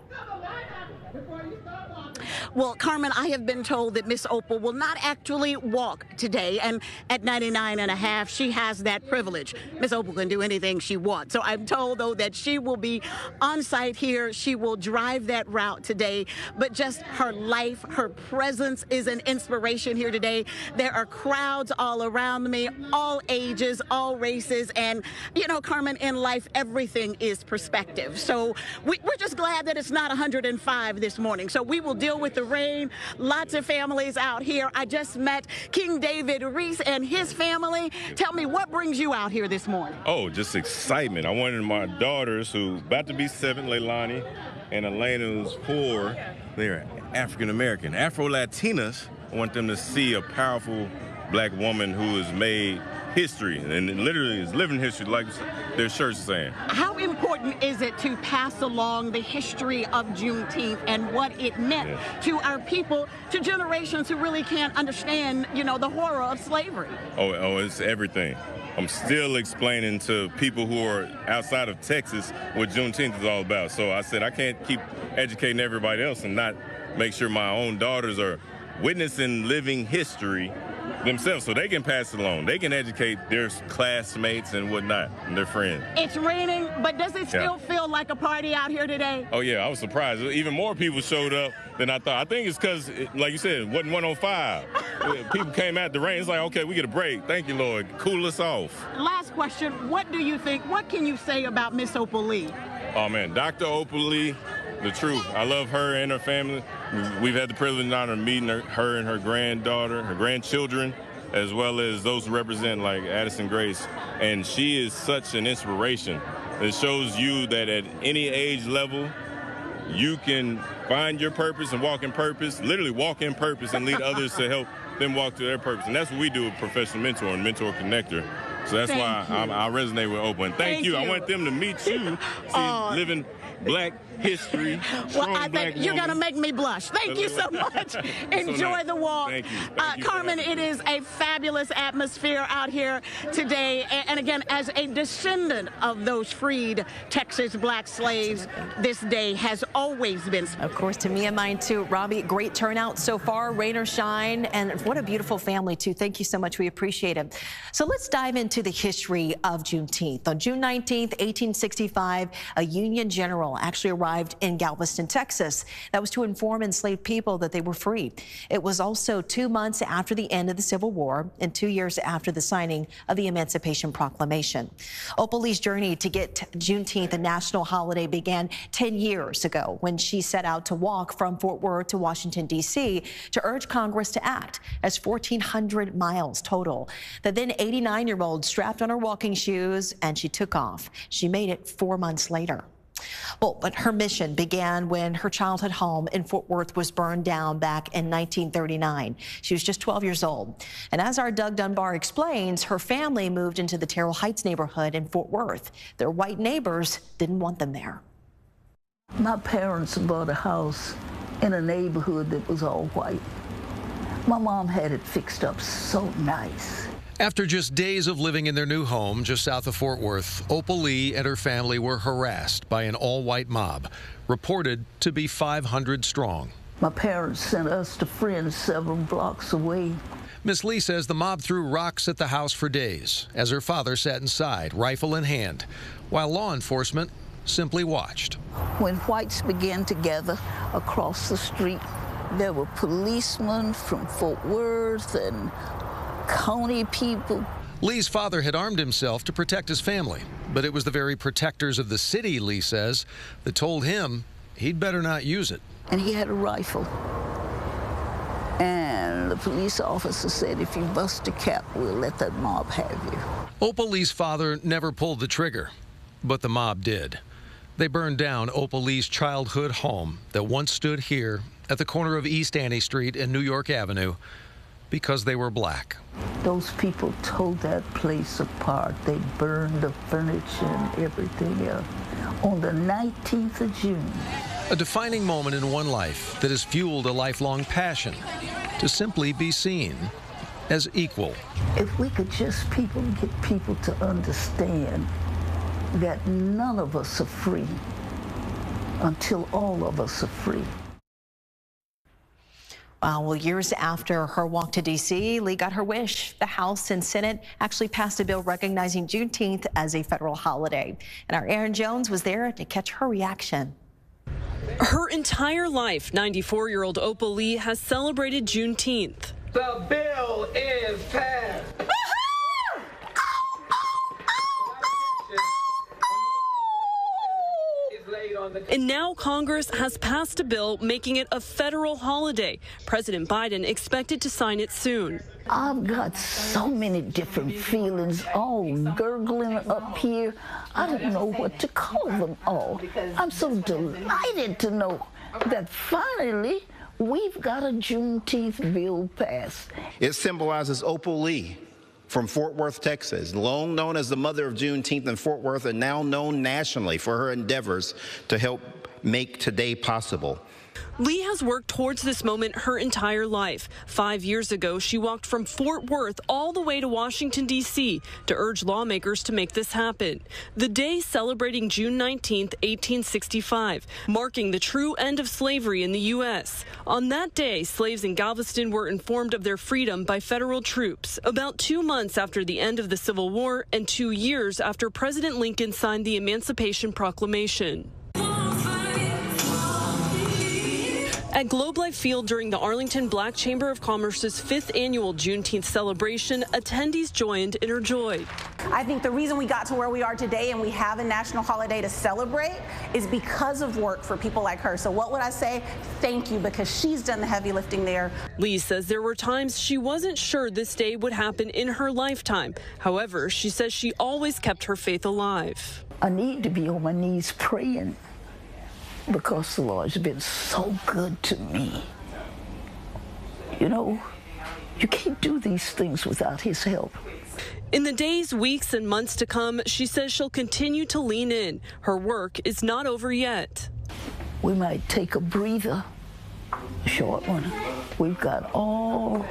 Well, Carmen, I have been told that Miss Opal will not actually walk today, and at 99 and a half, she has that privilege. Miss Opal can do anything she wants. So I'm told, though, that she will be on site here. She will drive that route today, but just her life, her presence is an inspiration here today. There are crowds all around me, all ages, all races, and, you know, Carmen, in life, everything is perspective. So we're just glad that it's not 105 this morning. So we will deal with the rain. Lots of families out here. I just met King David Reese and his family. Tell me, what brings you out here this morning? Oh, just excitement. I wanted my daughters, who about to be 7, Leilani, and Elena, who's 4, they're African-American, Afro-Latinas. I want them to see a powerful black woman who has made history, and literally is living history, like their shirt's saying. How important is it to pass along the history of Juneteenth and what it meant to our people, to generations who really can't understand, you know, the horror of slavery? Oh, it's everything. I'm still explaining to people who are outside of Texas what Juneteenth is all about. So I said I can't keep educating everybody else and not make sure my own daughters are witnessing living history themselves, so they can pass it along. They can educate their classmates and whatnot, and their friends. It's raining, but does it still feel like a party out here today? Oh yeah, I was surprised. Even more people showed up than I thought. I think it's because, like you said, it wasn't 105. People came out the rain. It's like, okay, we get a break. Thank you, Lord. Cool us off. Last question. What do you think? What can you say about Miss Opal Lee? Oh man, Dr. Opal Lee, the truth. I love her and her family. We've had the privilege and honor of meeting her and her granddaughter, her grandchildren, as well as those who represent like Addison Grace. And she is such an inspiration. It shows you that at any age level, you can find your purpose and walk in purpose, literally walk in purpose and lead others to help them walk to their purpose. And that's what we do with Professional Mentor and Mentor Connector. So that's why I resonate with Opal. And thank you. I want them to meet you, living Black history. Well, I think you're going to make me blush. Thank you so much. Enjoy the walk. Thank you. Carmen, it is a fabulous atmosphere out here today. And again, as a descendant of those freed Texas Black slaves, this day has always been. Of course, to me and mine too. Robbie, great turnout so far, rain or shine. And what a beautiful family too. Thank you so much. We appreciate it. So let's dive into the history of Juneteenth. On June 19th, 1865, a Union general actually arrived in Galveston, Texas. That was to inform enslaved people that they were free. It was also 2 months after the end of the Civil War and 2 years after the signing of the Emancipation Proclamation. Opal Lee's journey to get Juneteenth a national holiday began 10 years ago when she set out to walk from Fort Worth to Washington, D.C. to urge Congress to act, as 1,400 miles total. The then 89-year-old strapped on her walking shoes and she took off. She made it 4 months later. Well, but her mission began when her childhood home in Fort Worth was burned down back in 1939. She was just 12 years old. And as our Doug Dunbar explains, her family moved into the Terrell Heights neighborhood in Fort Worth. Their white neighbors didn't want them there. My parents bought a house in a neighborhood that was all white. My mom had it fixed up so nice. After just days of living in their new home just south of Fort Worth, Opal Lee and her family were harassed by an all-white mob, reported to be 500 strong. My parents sent us to friends several blocks away. Miss Lee says the mob threw rocks at the house for days as her father sat inside, rifle in hand, while law enforcement simply watched. When whites began to gather across the street, there were policemen from Fort Worth and county people. Lee's father had armed himself to protect his family, but it was the very protectors of the city, Lee says, that told him he'd better not use it. And he had a rifle. And the police officer said, if you bust a cap, we'll let that mob have you. Opal Lee's father never pulled the trigger, but the mob did. They burned down Opal Lee's childhood home that once stood here at the corner of East Annie Street and New York Avenue because they were black. Those people tore that place apart. They burned the furniture and everything else on the 19th of June. A defining moment in one life that has fueled a lifelong passion to simply be seen as equal. If we could just get people to understand that none of us are free until all of us are free. Well, years after her walk to D.C., Lee got her wish. The House and Senate actually passed a bill recognizing Juneteenth as a federal holiday. And our Aaron Jones was there to catch her reaction. Her entire life, 94-year-old Opal Lee has celebrated Juneteenth. The bill is passed. And now Congress has passed a bill making it a federal holiday. President Biden expected to sign it soon. I've got so many different feelings, all gurgling up here. I don't know what to call them all. I'm so delighted to know that finally we've got a Juneteenth bill passed. It symbolizes Opal Lee from Fort Worth, Texas, long known as the mother of Juneteenth in Fort Worth and now known nationally for her endeavors to help make today possible. Lee has worked towards this moment her entire life. 5 years ago, she walked from Fort Worth all the way to Washington, D.C. to urge lawmakers to make this happen. The day celebrating June 19th, 1865, marking the true end of slavery in the U.S. On that day, slaves in Galveston were informed of their freedom by federal troops, about 2 months after the end of the Civil War and 2 years after President Lincoln signed the Emancipation Proclamation. At Globe Life Field during the Arlington Black Chamber of Commerce's 5th annual Juneteenth celebration, attendees joined in her joy. I think the reason we got to where we are today and we have a national holiday to celebrate is because of work for people like her. So what would I say? Thank you, because she's done the heavy lifting there. Lee says there were times she wasn't sure this day would happen in her lifetime. However, she says she always kept her faith alive. I need to be on my knees praying because the Lord's been so good to me. You know, you can't do these things without his help. In the days, weeks, and months to come, she says she'll continue to lean in. Her work is not over yet. We might take a breather, a short one. We've got all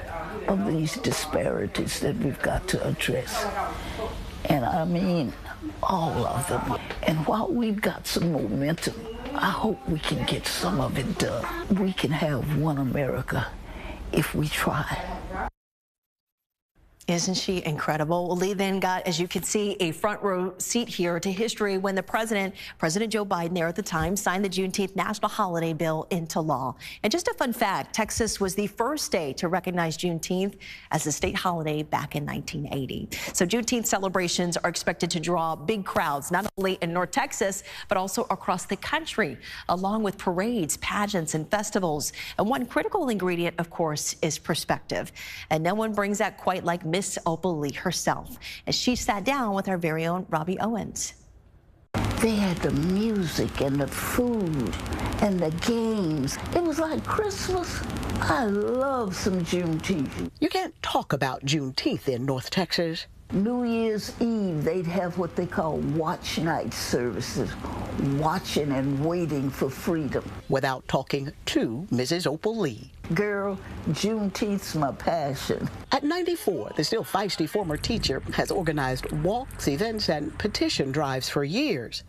of these disparities that we've got to address. And I mean, all of them. And while we've got some momentum, I hope we can get some of it done. We can have one America if we try. Isn't she incredible? Well, Lee then got, as you can see, a front row seat here to history when the President Joe Biden there at the time, signed the Juneteenth national holiday bill into law. And just a fun fact, Texas was the first state to recognize Juneteenth as a state holiday back in 1980. So Juneteenth celebrations are expected to draw big crowds, not only in North Texas, but also across the country, along with parades, pageants, and festivals. And one critical ingredient, of course, is perspective. And no one brings that quite like Miss Opal Lee herself, as she sat down with our very own Robbie Owens. They had the music and the food and the games. It was like Christmas. I love some Juneteenth. You can't talk about Juneteenth in North Texas. New Year's Eve, they'd have what they call watch night services, watching and waiting for freedom. Without talking to Mrs. Opal Lee. Girl, Juneteenth's my passion. At 94, the still feisty former teacher has organized walks, events, and petition drives for years,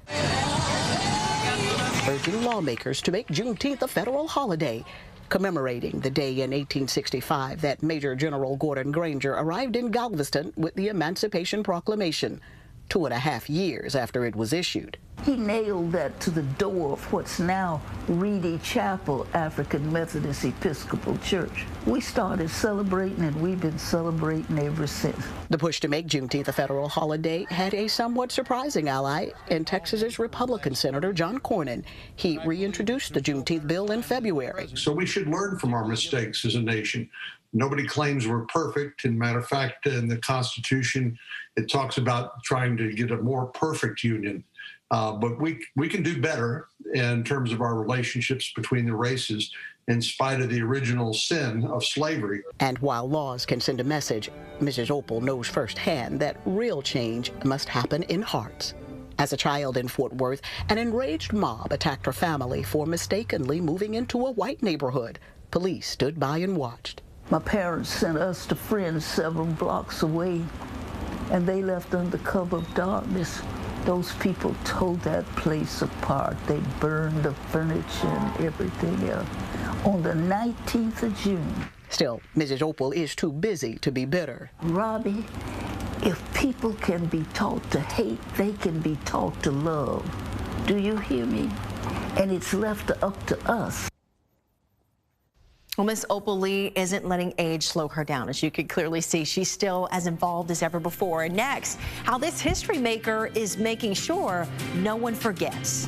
urging lawmakers to make Juneteenth a federal holiday, commemorating the day in 1865 that Major General Gordon Granger arrived in Galveston with the Emancipation Proclamation, 2.5 years after it was issued. He nailed that to the door of what's now Reedy Chapel African Methodist Episcopal Church. We started celebrating, and we've been celebrating ever since. The push to make Juneteenth a federal holiday had a somewhat surprising ally in Texas's Republican Senator John Cornyn. He reintroduced the Juneteenth bill in February. So we should learn from our mistakes as a nation. Nobody claims we're perfect. As a matter of fact, in the Constitution, it talks about trying to get a more perfect union. But we can do better in terms of our relationships between the races in spite of the original sin of slavery. And while laws can send a message, Mrs. Opal knows firsthand that real change must happen in hearts. As a child in Fort Worth, an enraged mob attacked her family for mistakenly moving into a white neighborhood. Police stood by and watched. My parents sent us to friends several blocks away, and they left under cover of darkness. Those people tore that place apart. They burned the furniture and everything else on the 19th of June. Still, Mrs. Opal is too busy to be bitter. Robbie, if people can be taught to hate, they can be taught to love. Do you hear me? And it's left up to us. Well, Miss Opal Lee isn't letting age slow her down. As you can clearly see, she's still as involved as ever before. And next, how this history maker is making sure no one forgets.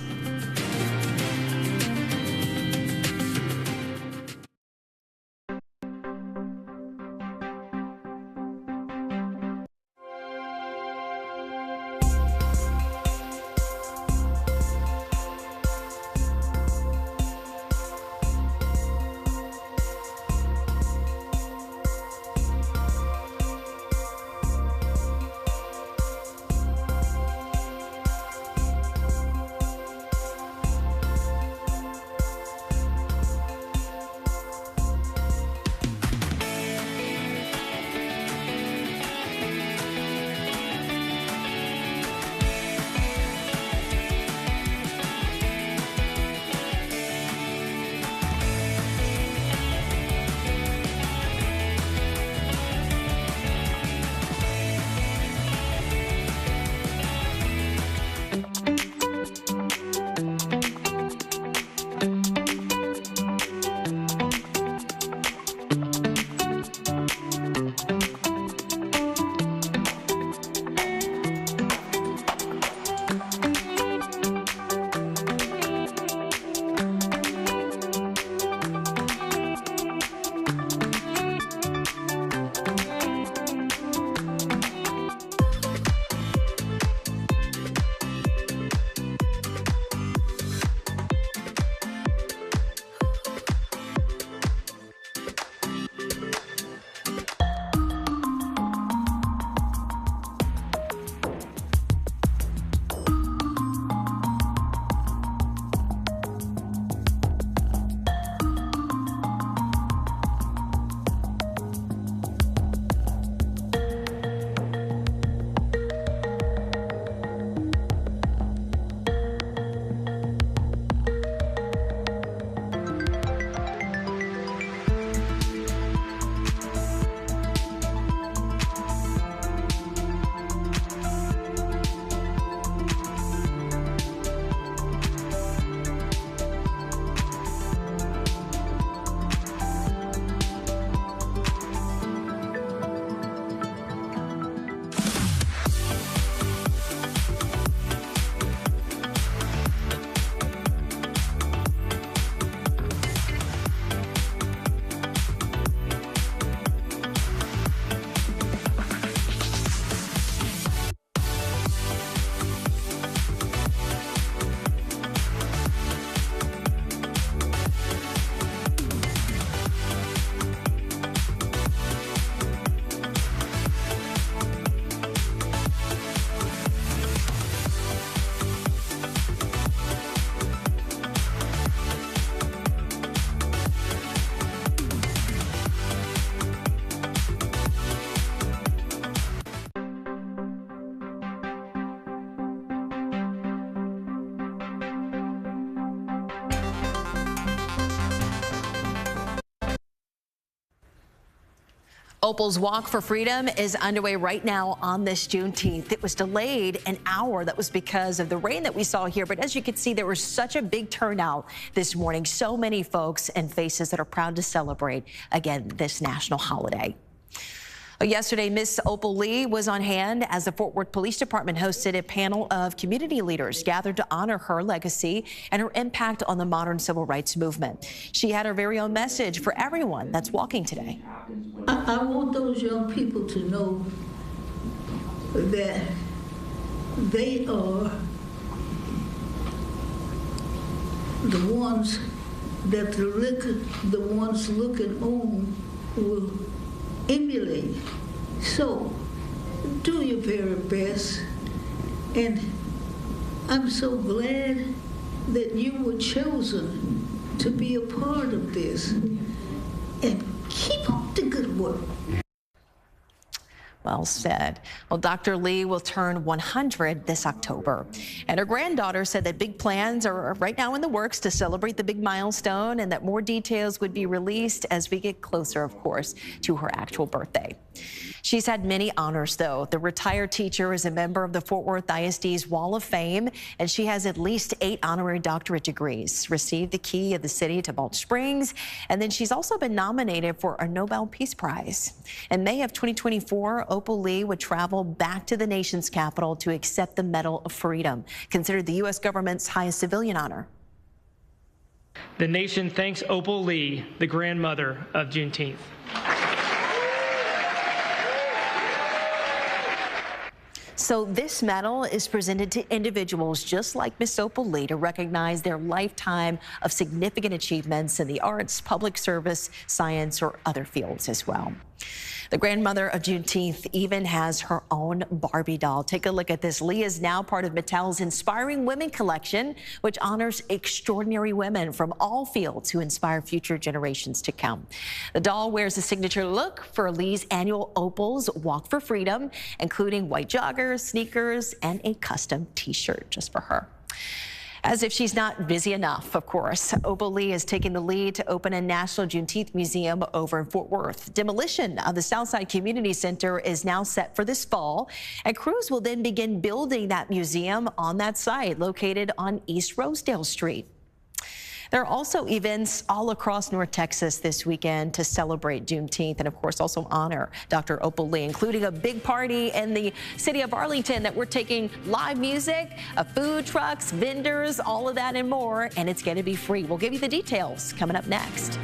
Opal's Walk for Freedom is underway right now on this Juneteenth. It was delayed an hour. That was because of the rain that we saw here. But as you can see, there was such a big turnout this morning. So many folks and faces that are proud to celebrate, again, this national holiday. Yesterday, Miss Opal Lee was on hand as the Fort Worth Police Department hosted a panel of community leaders gathered to honor her legacy and her impact on the modern civil rights movement. She had her very own message for everyone that's walking today. I want those young people to know that they are the ones that the ones looking on will emulate. So do your very best, and I'm so glad that you were chosen to be a part of this, and keep up the good work. Well said. Well, Dr. Lee will turn 100 this October. And her granddaughter said that big plans are right now in the works to celebrate the big milestone, and that more details would be released as we get closer, of course, to her actual birthday. She's had many honors, though. The retired teacher is a member of the Fort Worth ISD's Wall of Fame, and she has at least 8 honorary doctorate degrees, received the key of the city to Balch Springs, and then she's also been nominated for a Nobel Peace Prize. In May of 2024, Opal Lee would travel back to the nation's capital to accept the Medal of Freedom, considered the U.S. government's highest civilian honor. The nation thanks Opal Lee, the grandmother of Juneteenth. So this medal is presented to individuals just like Miss Opal Lee to recognize their lifetime of significant achievements in the arts, public service, science, or other fields as well. The grandmother of Juneteenth even has her own Barbie doll. Take a look at this. Lee is now part of Mattel's Inspiring Women collection, which honors extraordinary women from all fields who inspire future generations to come. The doll wears a signature look for Lee's annual Opal's Walk for Freedom, including white joggers, sneakers, and a custom T-shirt just for her. As if she's not busy enough, of course, Opal Lee is taking the lead to open a National Juneteenth Museum over in Fort Worth. Demolition of the Southside Community Center is now set for this fall, and crews will then begin building that museum on that site located on East Rosedale Street. There are also events all across North Texas this weekend to celebrate Juneteenth and, of course, also honor Dr. Opal Lee, including a big party in the city of Arlington that we're taking live music, food trucks, vendors, all of that and more, and it's going to be free. We'll give you the details coming up next.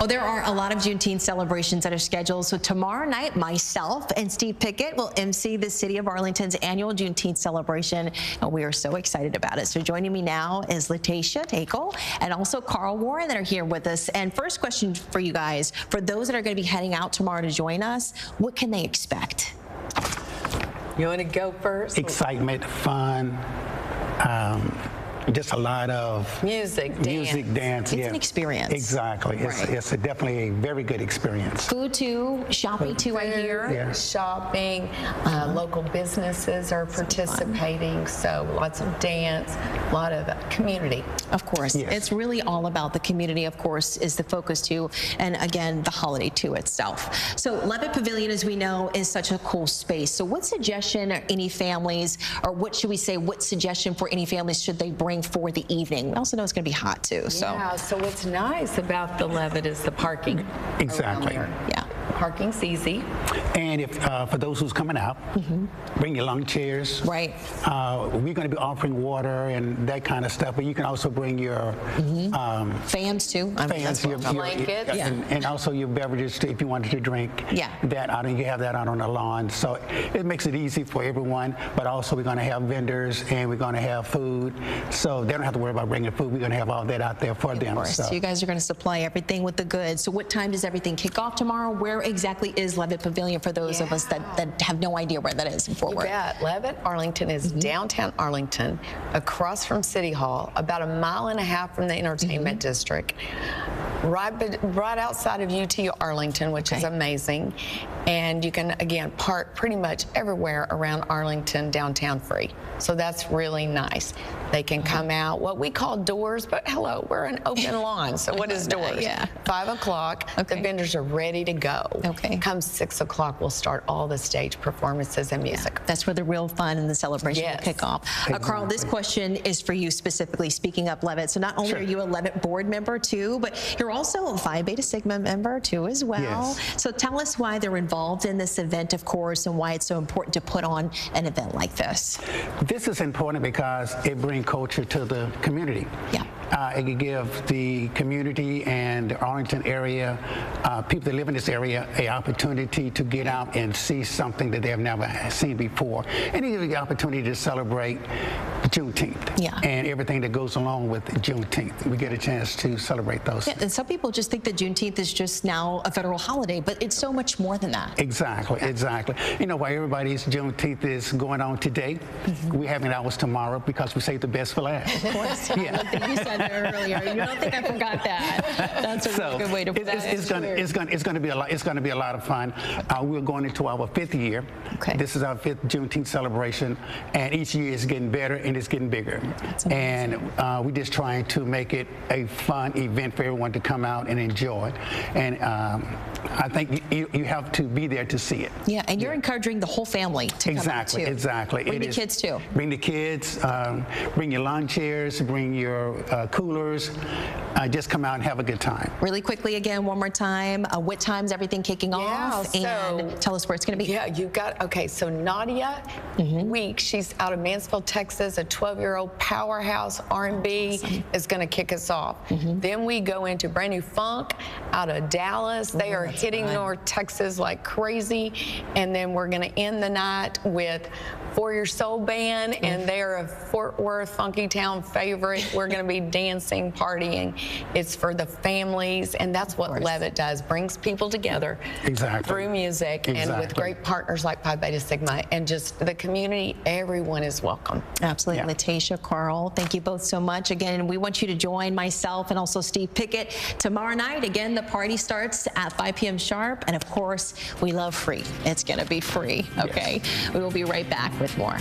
Well, there are a lot of Juneteenth celebrations that are scheduled. So tomorrow night, myself and Steve Pickett will MC the City of Arlington's annual Juneteenth celebration, and we are so excited about it. So joining me now is Letitia Takel and also Carl Warren that are here with us. And first question for you guys, for those that are going to be heading out tomorrow to join us, what can they expect? You want to go first? Excitement, fun, just a lot of music, dance. It's an experience. Exactly. Right. It's definitely a very good experience. Food too, shopping too, I hear. Yeah. Shopping, local businesses are participating, so lots of dance, a lot of community. Of course. Yes. It's really all about the community, of course, is the focus too, and again, the holiday too itself. So Levitt Pavilion, as we know, is such a cool space. So what suggestion are any families, or what should we say, what suggestion for any families should they bring for the evening? We also know it's going to be hot too. So yeah, so what's nice about the Levitt is the parking. Exactly. Yeah. Parking's easy. And if for those who's coming out, bring your lawn chairs. Right. We're going to be offering water and that kind of stuff, but you can also bring your fans too. I mean, fans, your blankets. and also your beverages too, if you wanted to drink. Yeah. That out, and you have that out on the lawn. So it makes it easy for everyone. But also we're going to have vendors and we're going to have food, so they don't have to worry about bringing food. We're going to have all that out there for them. Of course. So you guys are going to supply everything with the goods. So what time does everything kick off tomorrow? Where exactly is Levitt Pavilion for those of us that have no idea where that is in Fort Worth? Yeah, Levitt, Arlington is downtown Arlington, across from City Hall, about 1.5 miles from the entertainment district, right outside of UT Arlington, which is amazing. And you can, again, park pretty much everywhere around Arlington downtown free. So that's really nice. They can come out, what we call doors, but hello, we're an open lawn, so what is doors? Yeah. 5 o'clock, the vendors are ready to go. Okay. Come 6 o'clock, we'll start all the stage performances and music. That's where the real fun and the celebration will kick off. Carl, this question is for you specifically, speaking of Levitt. So not only are you a Levitt board member too, but you're also a Phi Beta Sigma member too as well. Yes. So tell us why they're involved in this event, of course, and why it's so important to put on an event like this. This is important because it brings culture to the community. Yeah. It can give the community and the Arlington area, people that live in this area, an opportunity to get out and see something that they have never seen before. And it gives you the opportunity to celebrate Juneteenth and everything that goes along with Juneteenth. We get a chance to celebrate those. Yeah, and some people just think that Juneteenth is just now a federal holiday, but it's so much more than that. Exactly, exactly. You know, while everybody's Juneteenth is going on today, we're having ours tomorrow because we saved the best for last. Of course. Yeah. I think you said that earlier. You don't think I forgot that. That's a really good way to put it. It's going to be a lot. It's going to be a lot of fun. We're going into our 5th year. Okay. This is our 5th Juneteenth celebration, and each year is getting better and it's getting bigger. And we're just trying to make it a fun event for everyone to come out and enjoy. And I think you have to be there to see it. Yeah, and you're encouraging the whole family to come out too. Exactly. Bring the kids too. Bring the kids. Bring your lawn chairs. Bring your coolers. Just come out and have a good time. Really quickly again, one more time, what time's everything kicking off? And tell us where it's going to be. Yeah, you got, okay, so Nadia Week, she's out of Mansfield, Texas, a 12-year-old powerhouse R&B is going to kick us off. Then we go into brand new funk out of Dallas. They are hitting North Texas like crazy. And then we're going to end the night with For Your Soul Band, and they're a Fort Worth Funky Town favorite. We're going to be dancing, partying. It's for the families, and that's what Levitt does, brings people together through music and with great partners like Pi Beta Sigma, and just the community. Everyone is welcome. Absolutely. Yeah. Letitia, Carl, thank you both so much. Again, we want you to join myself and also Steve Pickett tomorrow night. Again, the party starts at 5 p.m. sharp, and of course, we love free. It's going to be free, okay? Yes. We will be right back with more.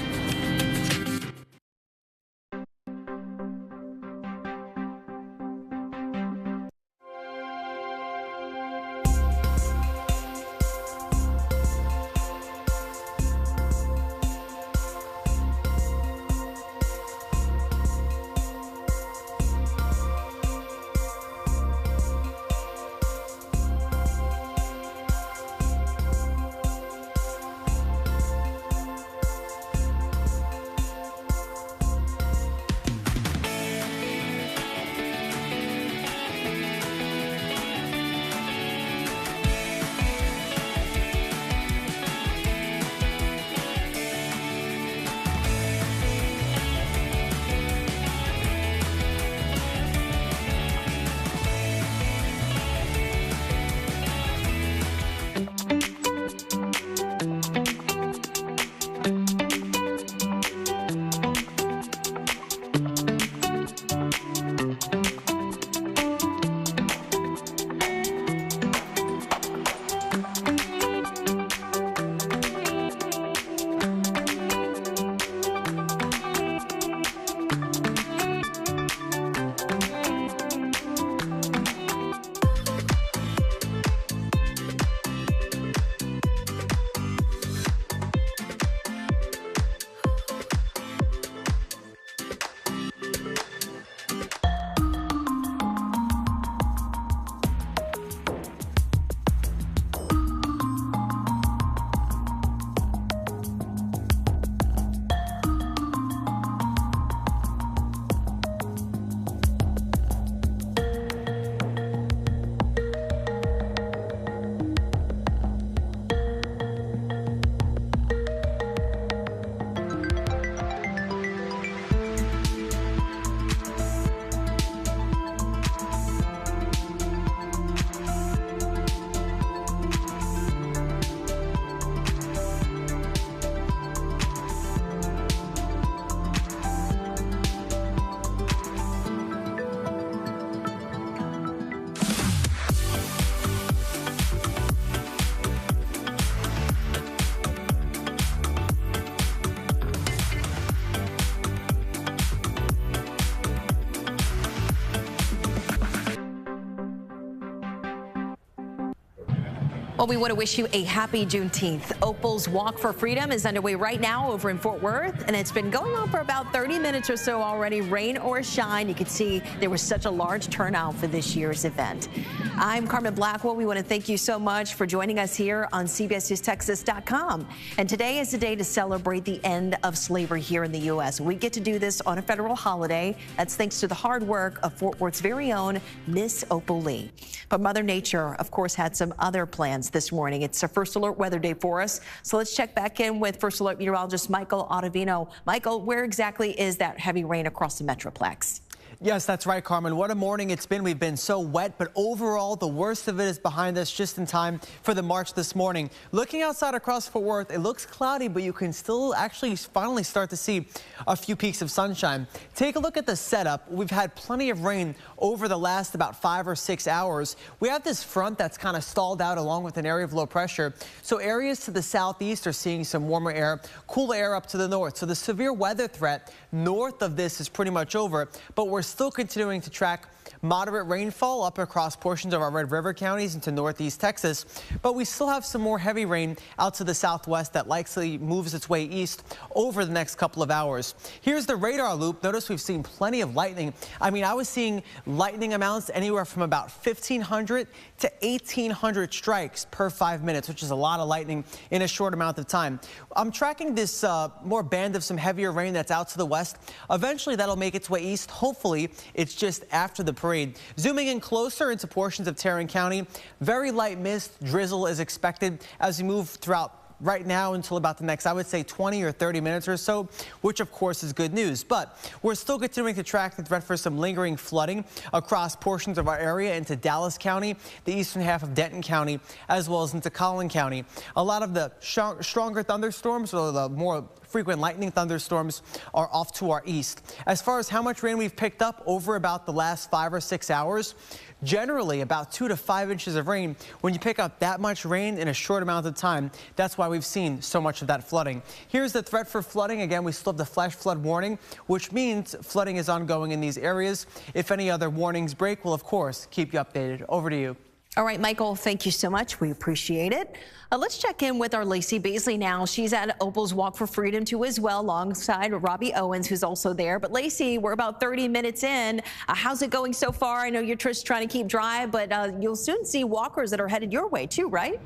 Well, we want to wish you a happy Juneteenth. Opal's Walk for Freedom is underway right now over in Fort Worth, and it's been going on for about 30 minutes or so already, rain or shine. You can see there was such a large turnout for this year's event. I'm Carmen Blackwell. We want to thank you so much for joining us here on CBSNewsTexas.com. And today is the day to celebrate the end of slavery here in the U.S. We get to do this on a federal holiday. That's thanks to the hard work of Fort Worth's very own Miss Opal Lee. But Mother Nature, of course, had some other plans this morning. It's a First Alert weather day for us. So let's check back in with First Alert meteorologist Michael Ottavino. Michael, where exactly is that heavy rain across the Metroplex? Yes, that's right, Carmen. What a morning it's been. We've been so wet, but overall, the worst of it is behind us just in time for the march this morning. Looking outside across Fort Worth, it looks cloudy, but you can still actually finally start to see a few peaks of sunshine. Take a look at the setup. We've had plenty of rain over the last about 5 or 6 hours. We have this front that's kind of stalled out along with an area of low pressure. So areas to the southeast are seeing some warmer air, cooler air up to the north. So the severe weather threat north of this is pretty much over, but we're still continuing to track moderate rainfall up across portions of our Red River counties into northeast Texas, but we still have some more heavy rain out to the southwest that likely moves its way east over the next couple of hours. Here's the radar loop. Notice we've seen plenty of lightning. I mean, I was seeing lightning amounts anywhere from about 1,500 to 1,800 strikes per 5 minutes, which is a lot of lightning in a short amount of time. I'm tracking this more band of some heavier rain that's out to the west. Eventually, that'll make its way east. Hopefully, it's just after the parade. Zooming in closer into portions of Tarrant County, very light mist, drizzle is expected as we move throughout right now until about the next, I would say, 20 or 30 minutes or so, which of course is good news. But we're still continuing to track the threat for some lingering flooding across portions of our area into Dallas County, the eastern half of Denton County, as well as into Collin County. A lot of the stronger thunderstorms, or the more frequent lightning thunderstorms, are off to our east. As far as how much rain we've picked up over about the last 5 or 6 hours, generally about 2 to 5 inches of rain. When you pick up that much rain in a short amount of time, that's why we've seen so much of that flooding. Here's the threat for flooding. Again, we still have the flash flood warning, which means flooding is ongoing in these areas. If any other warnings break, we'll of course keep you updated. Over to you. All right, Michael, thank you so much. We appreciate it. Let's check in with our Lacey Baisley now. She's at Opal's Walk for Freedom too as well, alongside Robbie Owens, who's also there. But Lacey, we're about 30 minutes in. How's it going so far? I know you're just trying to keep dry, but you'll soon see walkers that are headed your way too, right?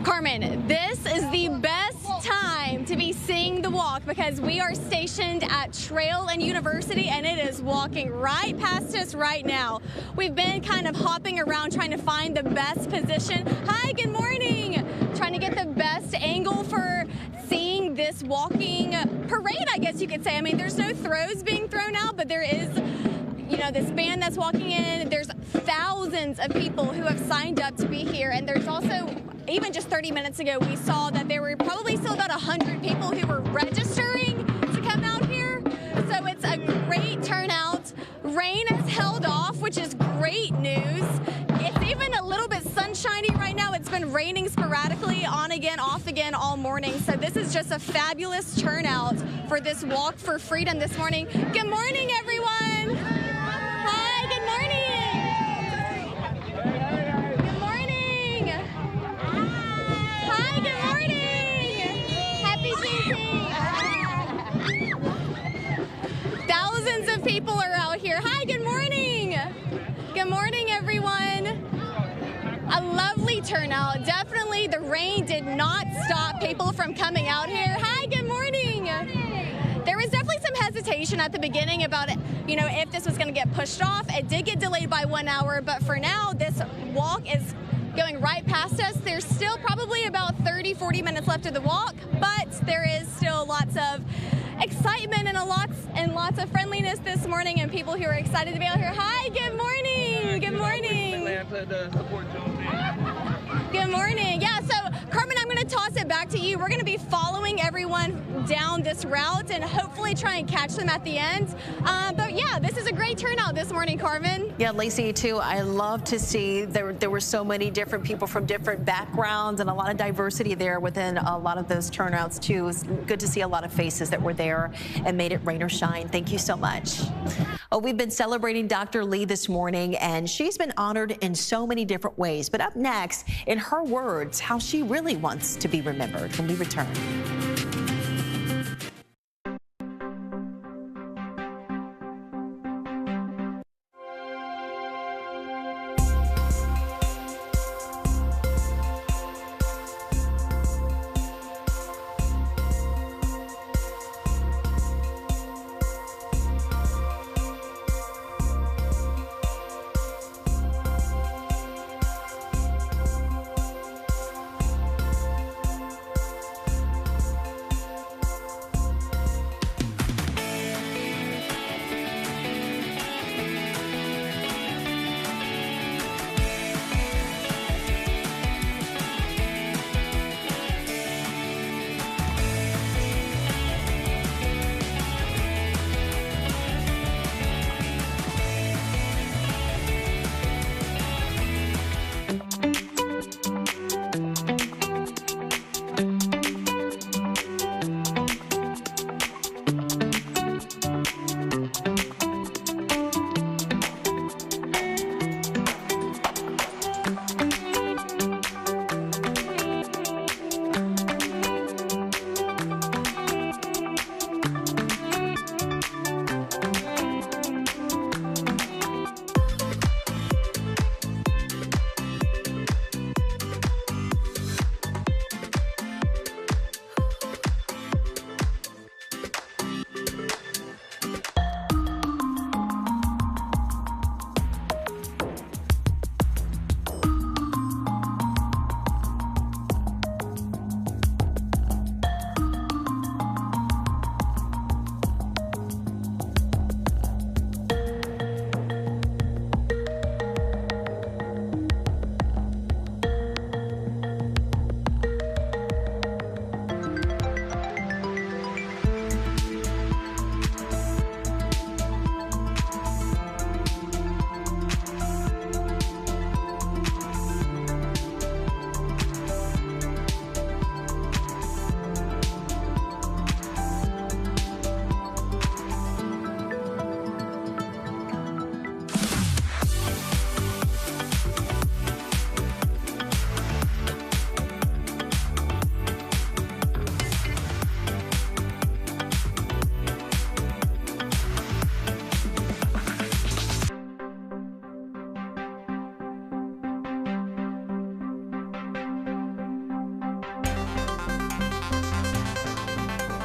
Carmen, this is the best time to be seeing the walk because we are stationed at Trail and University and it is walking right past us right now. We've been kind of hopping around trying to find the best position. Hi, good morning. Trying to get the best angle for seeing this walking parade, I guess you could say. I mean, there's no throws being thrown out, but there is, you know, this band that's walking in. There's thousands of people who have signed up to be here, and there's also, even just 30 minutes ago, we saw that there were probably still about 100 people who were registering to come out here. So it's a great turnout. Rain has held off, which is great news. It's even a little bit sunshiny right now. It's been raining sporadically, on again, off again all morning. So this is just a fabulous turnout for this Walk for Freedom this morning. Good morning, everyone. Hi, good morning. Good morning. Hi, good morning. Happy Juneteenth. Thousands of people are out here. Hi, good morning. Good morning, everyone. A lovely turnout. Definitely the rain did not stop people from coming out here. Hi, good morning. There was definitely some hesitation at the beginning about it, you know, if this was going to get pushed off. It did get delayed by 1 hour, but for now, this walk is going right past us. There's still probably about 30-40 minutes left of the walk, but there is still lots of excitement and lots of friendliness this morning and people who are excited to be out here. Hi, good morning. Good morning. Good morning. Yeah, so Carmen, I'm going to to toss it back to you. We're going to be following everyone down this route and hopefully try and catch them at the end. But yeah, this is a great turnout this morning, Carmen. Yeah, Lacey, too, I love to see there were so many different people from different backgrounds and a lot of diversity there within a lot of those turnouts, too. It was good to see a lot of faces that were there and made it rain or shine. Thank you so much. Oh, we've been celebrating Dr. Lee this morning, and she's been honored in so many different ways. But up next, in her words, how she really wants to be remembered when we return.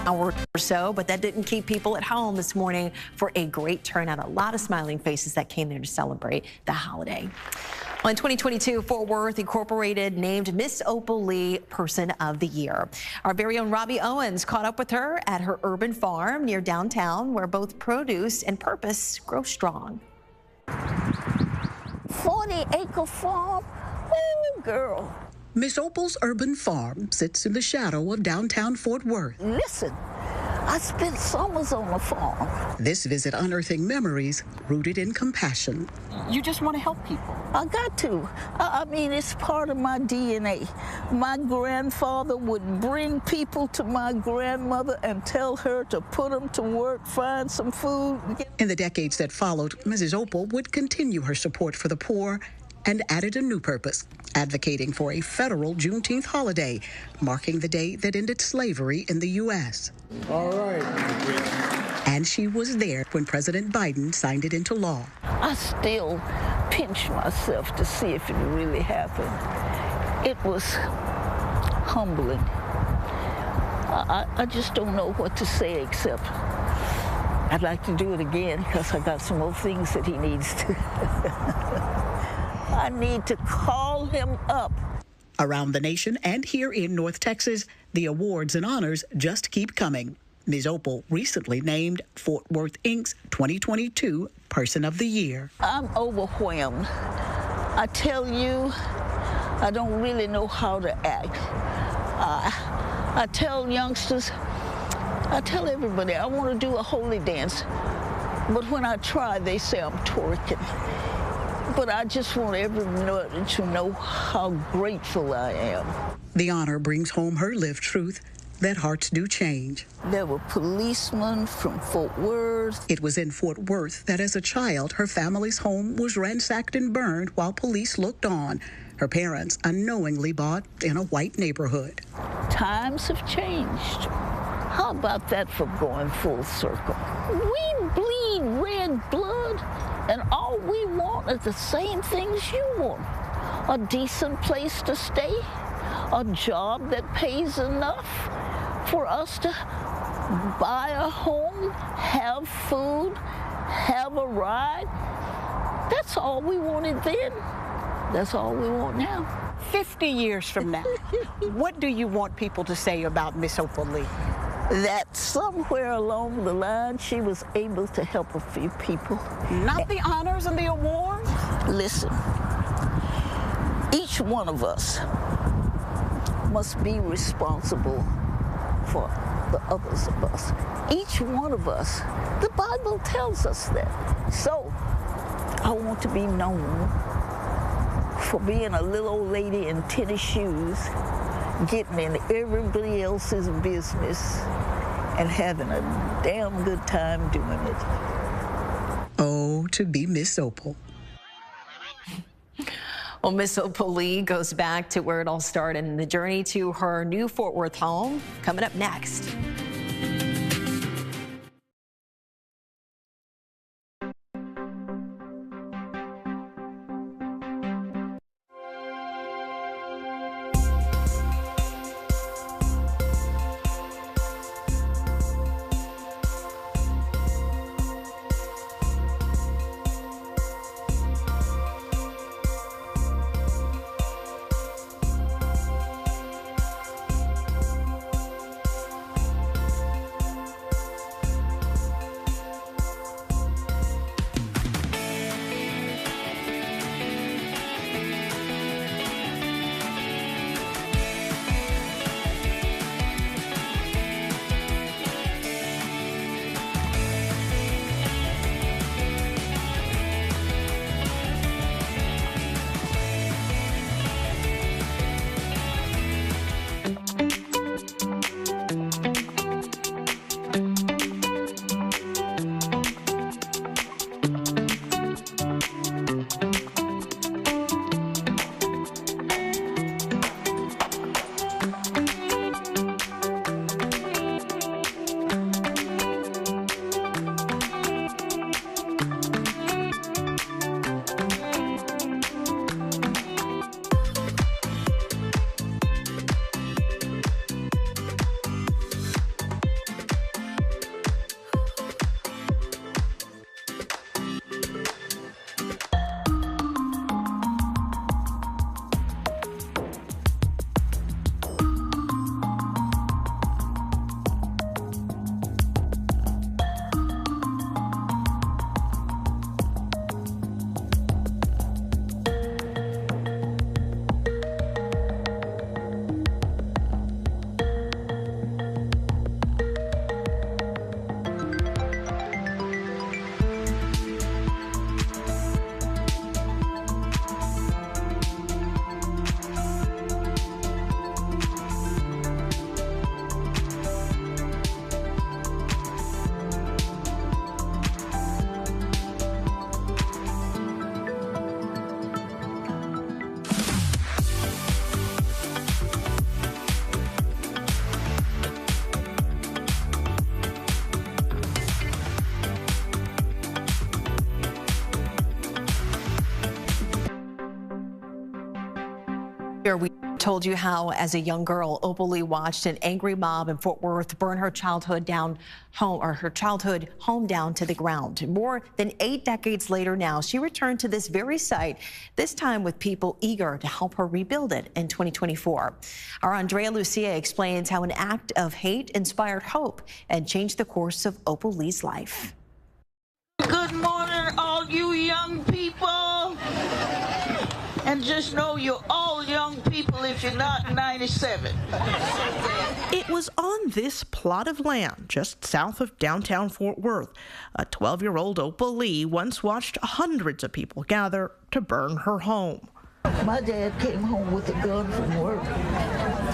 Hour or so, but that didn't keep people at home this morning for a great turnout. A lot of smiling faces that came there to celebrate the holiday. Well, in 2022, Fort Worth Incorporated named Miss Opal Lee Person of the Year. Our very own Robbie Owens caught up with her at her urban farm near downtown, where both produce and purpose grow strong. 40-acre farm? Oh, girl. Miss Opal's urban farm sits in the shadow of downtown Fort Worth. Listen, I spent summers on the farm. This visit unearthing memories rooted in compassion. You just want to help people. I got to. I mean, it's part of my DNA. My grandfather would bring people to my grandmother and tell her to put them to work, find some food. In the decades that followed, Mrs. Opal would continue her support for the poor and added a new purpose, advocating for a federal Juneteenth holiday, marking the day that ended slavery in the U.S. All right. And she was there when President Biden signed it into law. I still pinch myself to see if it really happened. It was humbling. I just don't know what to say except I'd like to do it again because I got some more things that he needs to. I need to call him up. Around the nation and here in North Texas, the awards and honors just keep coming. Ms. Opal recently named Fort Worth Inc.'s 2022 Person of the Year. I'm overwhelmed. I tell you, I don't really know how to act. I tell youngsters, I tell everybody I want to do a holy dance, but when I try, they say I'm twerking. But I just want everyone to know how grateful I am. The honor brings home her lived truth that hearts do change. There were policemen from Fort Worth. It was in Fort Worth that as a child, her family's home was ransacked and burned while police looked on. Her parents unknowingly bought in a white neighborhood. Times have changed. How about that for going full circle? We bleed red blood, and all we want is the same things you want. A decent place to stay, a job that pays enough for us to buy a home, have food, have a ride. That's all we wanted then. That's all we want now. 50 years from now, what do you want people to say about Miss Opal Lee? That somewhere along the line, she was able to help a few people. Not the honors and the awards? Listen, each one of us must be responsible for the others of us. Each one of us. The Bible tells us that. So, I want to be known for being a little old lady in tennis shoes, getting in everybody else's business and having a damn good time doing it. Oh, to be Miss Opal. Well, Miss Opal Lee goes back to where it all started and the journey to her new Fort Worth home coming up next. We told you how, as a young girl, Opal Lee watched an angry mob in Fort Worth burn her childhood home down to the ground. More than 8 decades later now, she returned to this very site, this time with people eager to help her rebuild it in 2024. Our Andrea Lucia explains how an act of hate inspired hope and changed the course of Opal Lee's life. Good morning, all you young people. And just know you're all young people if you're not 97. It was on this plot of land just south of downtown Fort Worth. A 12-year-old Opal Lee once watched hundreds of people gather to burn her home. My dad came home with a gun from work,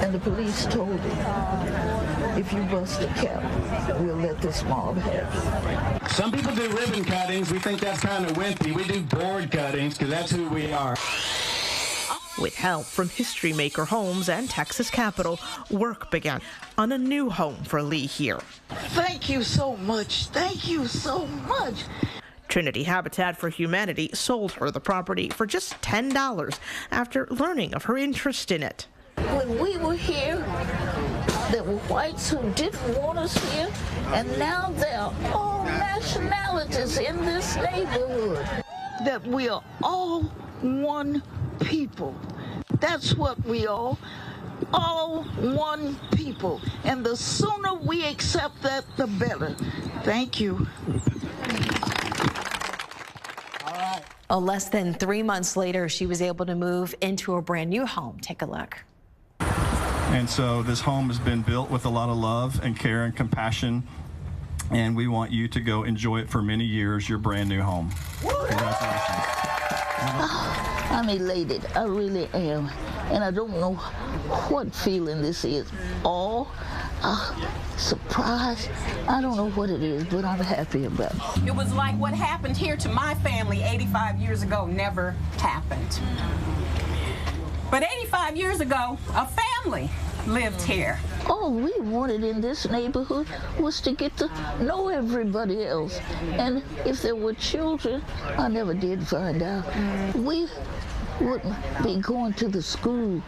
and the police told him, if you bust a cap, we'll let this mob have it. Some people do ribbon cuttings. We think that's kind of wimpy. We do board cuttings because that's who we are. With help from History Maker Homes and Texas Capital, work began on a new home for Lee here. Thank you so much. Thank you so much. Trinity Habitat for Humanity sold her the property for just $10 after learning of her interest in it. When we were here, there were whites who didn't want us here, and now there are all nationalities in this neighborhood. That we are all one people. That's what we are. All one people. And the sooner we accept that, the better. Thank you. Less than 3 months later, she was able to move into a brand new home. Take a look. And so this home has been built with a lot of love and care and compassion, and we want you to go enjoy it for many years, your brand new home. Congratulations. I'm elated, I really am. And I don't know what feeling this is. Awe, surprise, I don't know what it is, but I'm happy about it. It was like what happened here to my family 85 years ago never happened. But 85 years ago, a family lived here. All we wanted in this neighborhood was to get to know everybody else. And if there were children, I never did find out. We wouldn't be going to the school,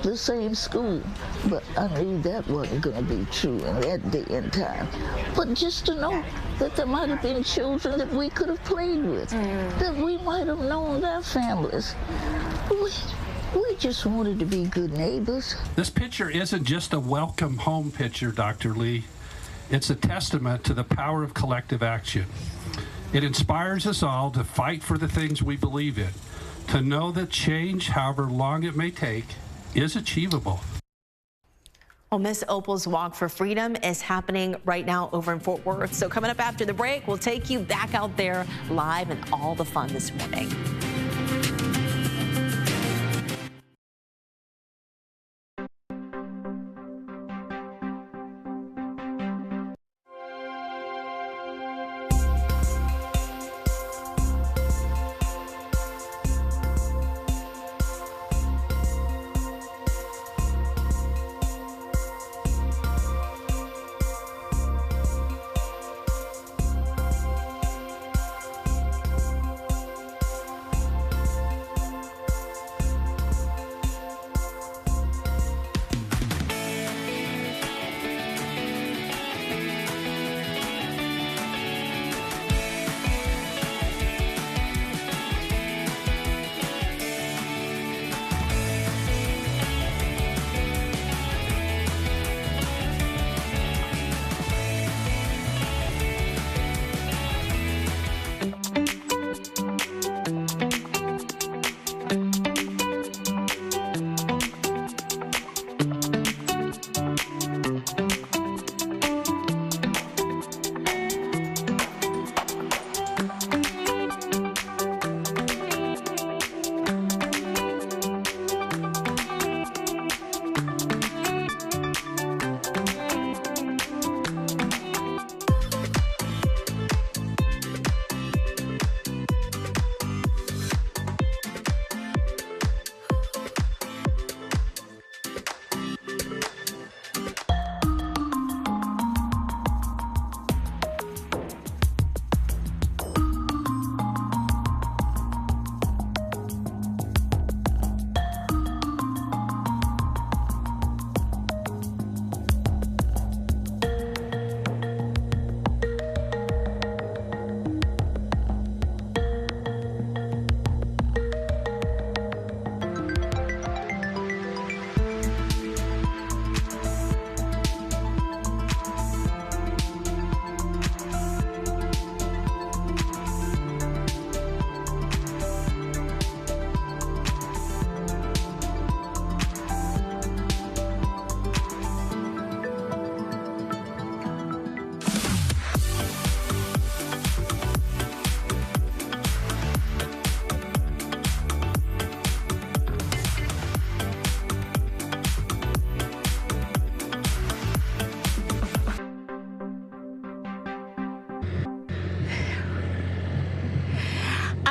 the same school. But I knew that wasn't going to be true in that day and time. But just to know that there might have been children that we could have played with, that we might have known their families. We just wanted to be good neighbors. This picture isn't just a welcome home picture, Dr. Lee. It's a testament to the power of collective action. It inspires us all to fight for the things we believe in, to know that change, however long it may take, is achievable. Well, Miss Opal's Walk for Freedom is happening right now over in Fort Worth. So coming up after the break, we'll take you back out there live and all the fun this morning.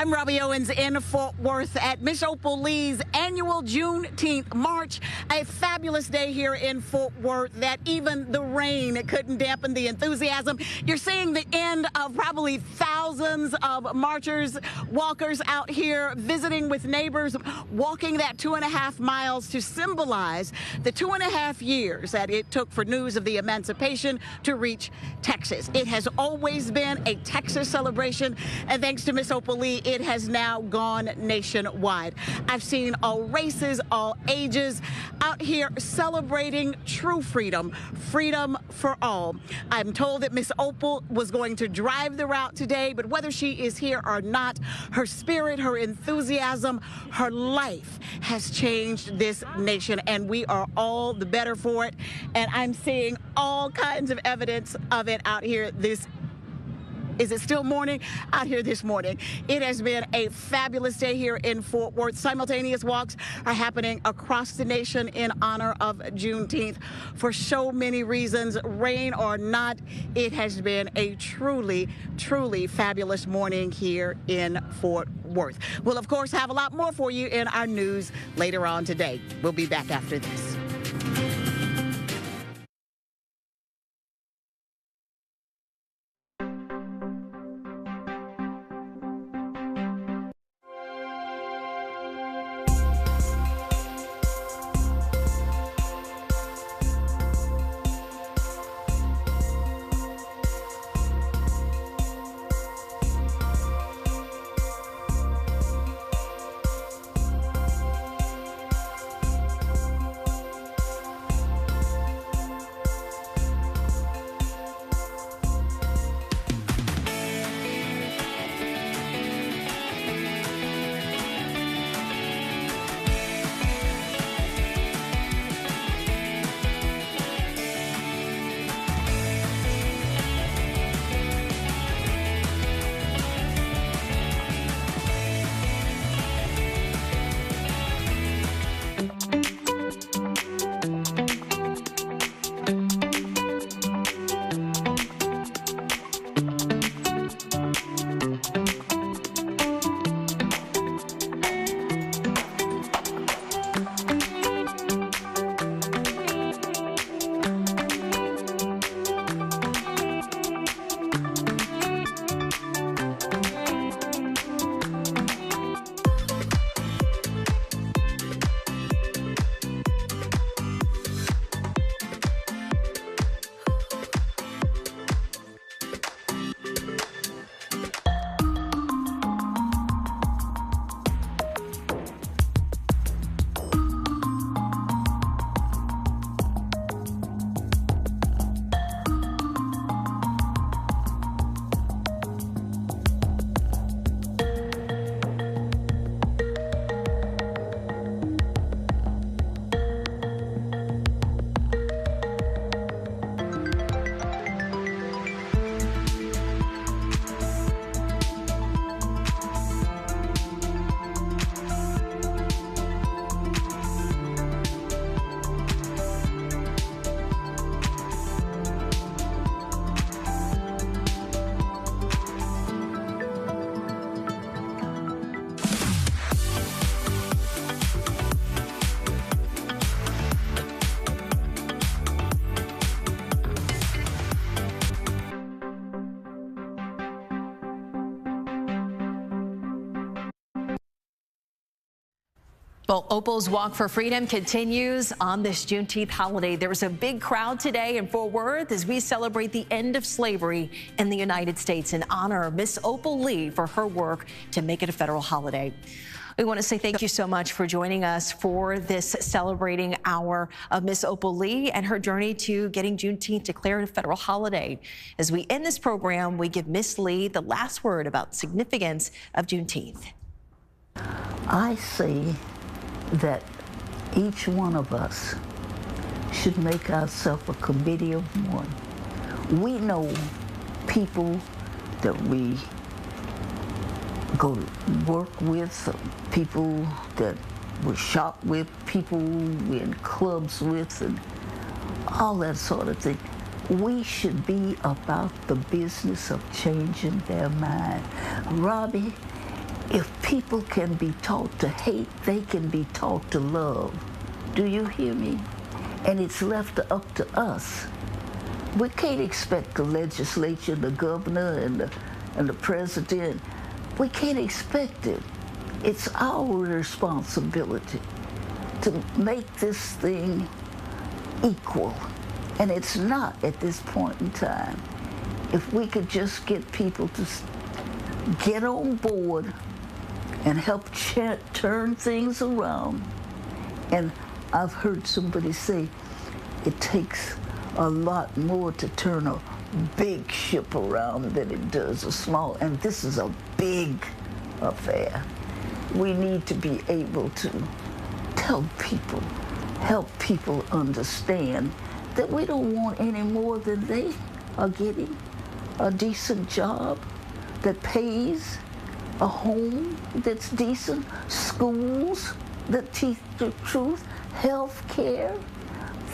I'm Robbie Owens in Fort Worth at Miss Opal Lee's annual Juneteenth March. A fabulous day here in Fort Worth that even the rain couldn't dampen the enthusiasm. You're seeing the end of probably thousands of marchers, walkers out here visiting with neighbors, walking that 2.5 miles to symbolize the 2.5 years that it took for news of the emancipation to reach Texas. It has always been a Texas celebration, and thanks to Miss Opal Lee, it has now gone nationwide. I've seen all races, all ages out here celebrating true freedom, freedom for all. I'm told that Miss Opal was going to drive the route today, but whether she is here or not, her spirit, her enthusiasm, her life has changed this nation, and we are all the better for it. And I'm seeing all kinds of evidence of it out here is it still morning? Out here this morning. It has been a fabulous day here in Fort Worth. Simultaneous walks are happening across the nation in honor of Juneteenth for so many reasons. Rain or not, it has been a truly, truly fabulous morning here in Fort Worth. We'll, of course, have a lot more for you in our news later on today. We'll be back after this. Well, Opal's Walk for Freedom continues on this Juneteenth holiday. There was a big crowd today in Fort Worth as we celebrate the end of slavery in the United States and honor Miss Opal Lee for her work to make it a federal holiday. We want to say thank you so much for joining us for this celebrating hour of Miss Opal Lee and her journey to getting Juneteenth declared a federal holiday. As we end this program, we give Miss Lee the last word about the significance of Juneteenth. I say that each one of us should make ourselves a committee of one. We know people that we go to work with, people that we shop with, people we're in clubs with, and all that sort of thing. We should be about the business of changing their mind. Robbie, If people can be taught to hate, they can be taught to love. Do you hear me? And it's left up to us. We can't expect the legislature, the governor, and the president. We can't expect it. It's our responsibility to make this thing equal. And it's not at this point in time. If we could just get people to get on board and help turn things around. And I've heard somebody say it takes a lot more to turn a big ship around than it does a small, and this is a big affair. We need to be able to tell people, help people understand that we don't want any more than they are getting. A decent job that pays, a home that's decent, schools that teach the truth, health care.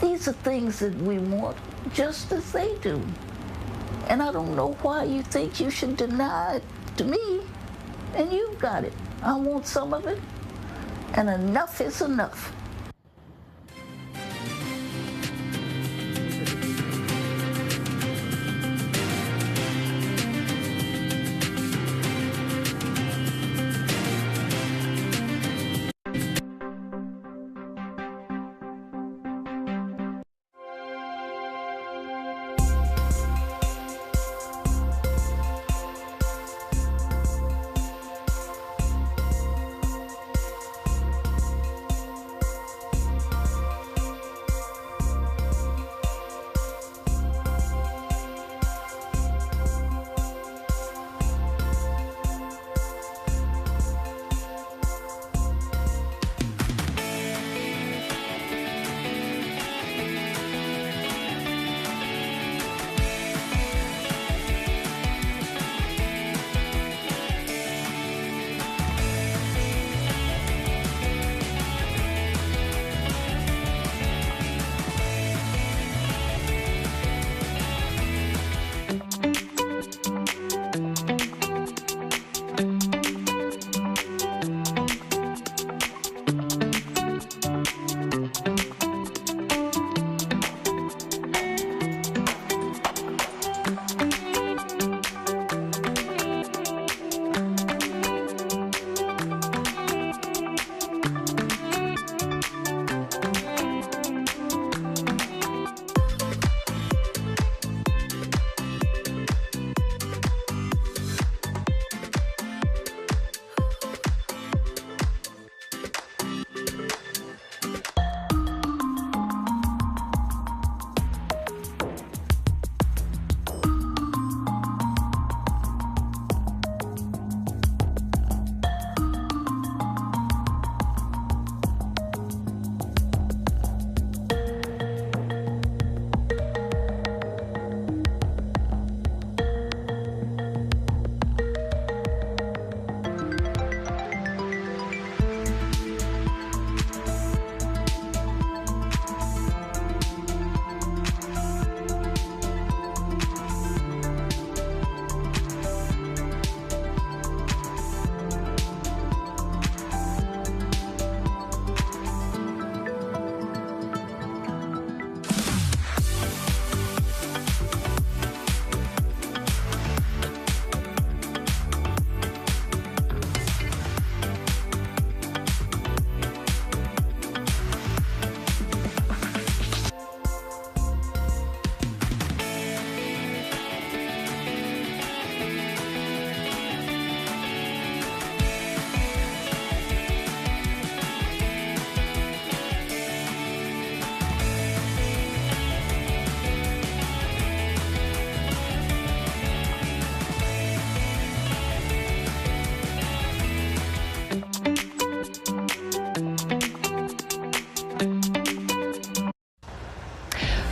These are things that we want just as they do. And I don't know why you think you should deny it to me, and you've got it. I want some of it, and enough is enough.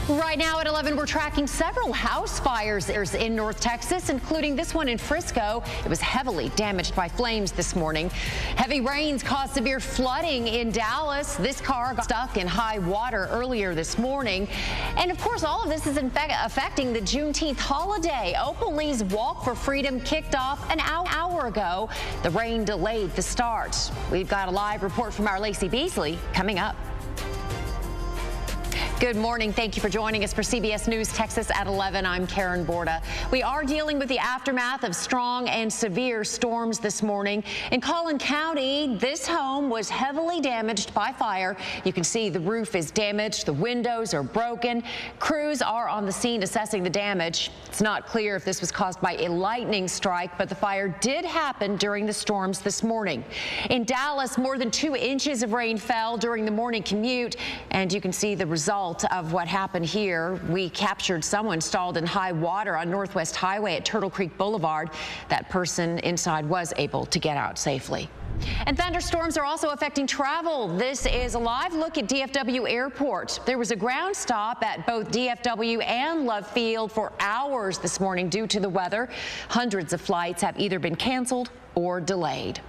Right now at 11, we're tracking several house fires in North Texas, including this one in Frisco. It was heavily damaged by flames this morning. Heavy rains caused severe flooding in Dallas. This car got stuck in high water earlier this morning. And of course, all of this is in fact affecting the Juneteenth holiday. Opal Lee's Walk for Freedom kicked off an hour ago. The rain delayed the start. We've got a live report from our Lacey Beasley coming up. Good morning. Thank you for joining us for CBS News Texas at 11. I'm Karen Borda. We are dealing with the aftermath of strong and severe storms this morning. In Collin County, this home was heavily damaged by fire. You can see the roof is damaged. The windows are broken. Crews are on the scene assessing the damage. It's not clear if this was caused by a lightning strike, but the fire did happen during the storms this morning. In Dallas, more than 2 inches of rain fell during the morning commute, and you can see the result of what happened here. We captured someone stalled in high water on Northwest Highway at Turtle Creek Boulevard. That person inside was able to get out safely. And thunderstorms are also affecting travel. This is a live look at DFW Airport. There was a ground stop at both DFW and Love Field for hours this morning due to the weather. Hundreds of flights have either been canceled or delayed.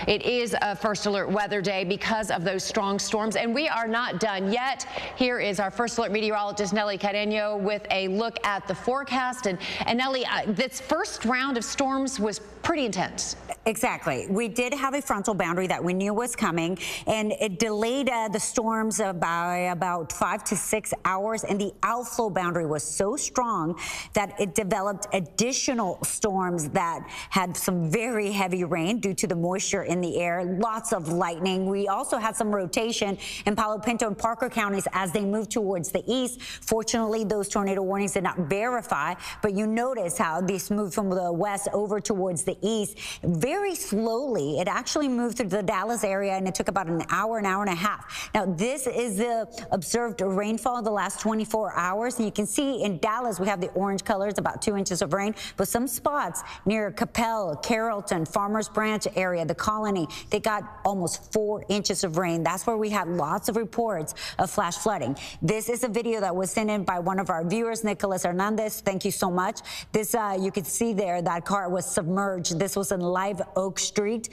It is a first alert weather day because of those strong storms, and we are not done yet. Here is our first alert meteorologist, Nelly Carreño, with a look at the forecast. And Nelly, this first round of storms was pretty intense. Exactly. We did have a frontal boundary that we knew was coming, and it delayed the storms by about 5 to 6 hours, and the outflow boundary was so strong that it developed additional storms that had some very heavy rain due to the moisture in the air, lots of lightning. We also had some rotation in Palo Pinto and Parker counties as they moved towards the east. Fortunately, those tornado warnings did not verify, but you notice how these moved from the west over towards the east very slowly. It actually moved through the Dallas area, and it took about an hour and a half. Now, this is the observed rainfall the last 24 hours, and you can see in Dallas we have the orange colors, about 2 inches of rain, but some spots near Capel, Carrollton, Farmers Branch area, the Colony, they got almost 4 inches of rain. That's where we had lots of reports of flash flooding. This is a video that was sent in by one of our viewers, Nicholas Hernandez. Thank you so much. This, you can see there, that car was submerged. This was in Live Oak Street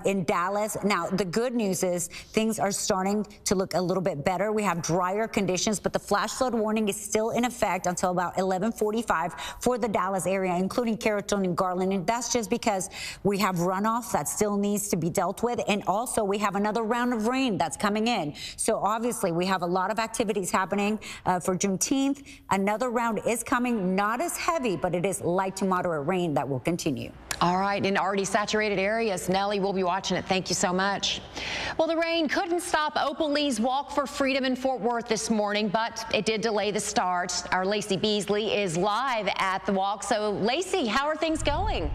in Dallas. Now, the good news is things are starting to look a little bit better. We have drier conditions, but the flash flood warning is still in effect until about 11:45 for the Dallas area, including Carrollton and Garland. And that's just because we have runoff that still needs to be dealt with, and also we have another round of rain that's coming in. So obviously we have a lot of activities happening for Juneteenth. Another round is coming, not as heavy, but it is light to moderate rain that will continue. All right, in already saturated areas, Nelly, we'll be watching it. Thank you so much. Well, the rain couldn't stop Opal Lee's Walk for Freedom in Fort Worth this morning, but it did delay the start. Our Lacey Beasley is live at the walk. So, Lacey, how are things going?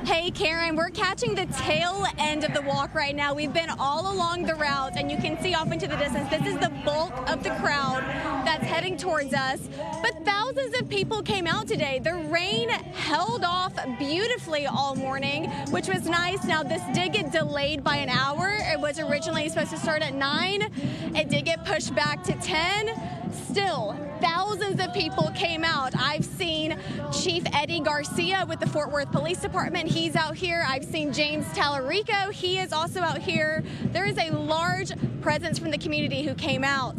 Hey Karen, we're catching the tail end of the walk right now. We've been all along the route, and you can see off into the distance, this is the bulk of the crowd that's heading towards us. But thousands of people came out today. The rain held off beautifully all morning, which was nice. Now, this did get delayed by an hour. It was originally supposed to start at 9. It did get pushed back to 10. Still, thousands of people came out. I've seen Chief Eddie Garcia with the Fort Worth Police Department. He's out here. I've seen James Tallarico. He is also out here. There is a large presence from the community who came out.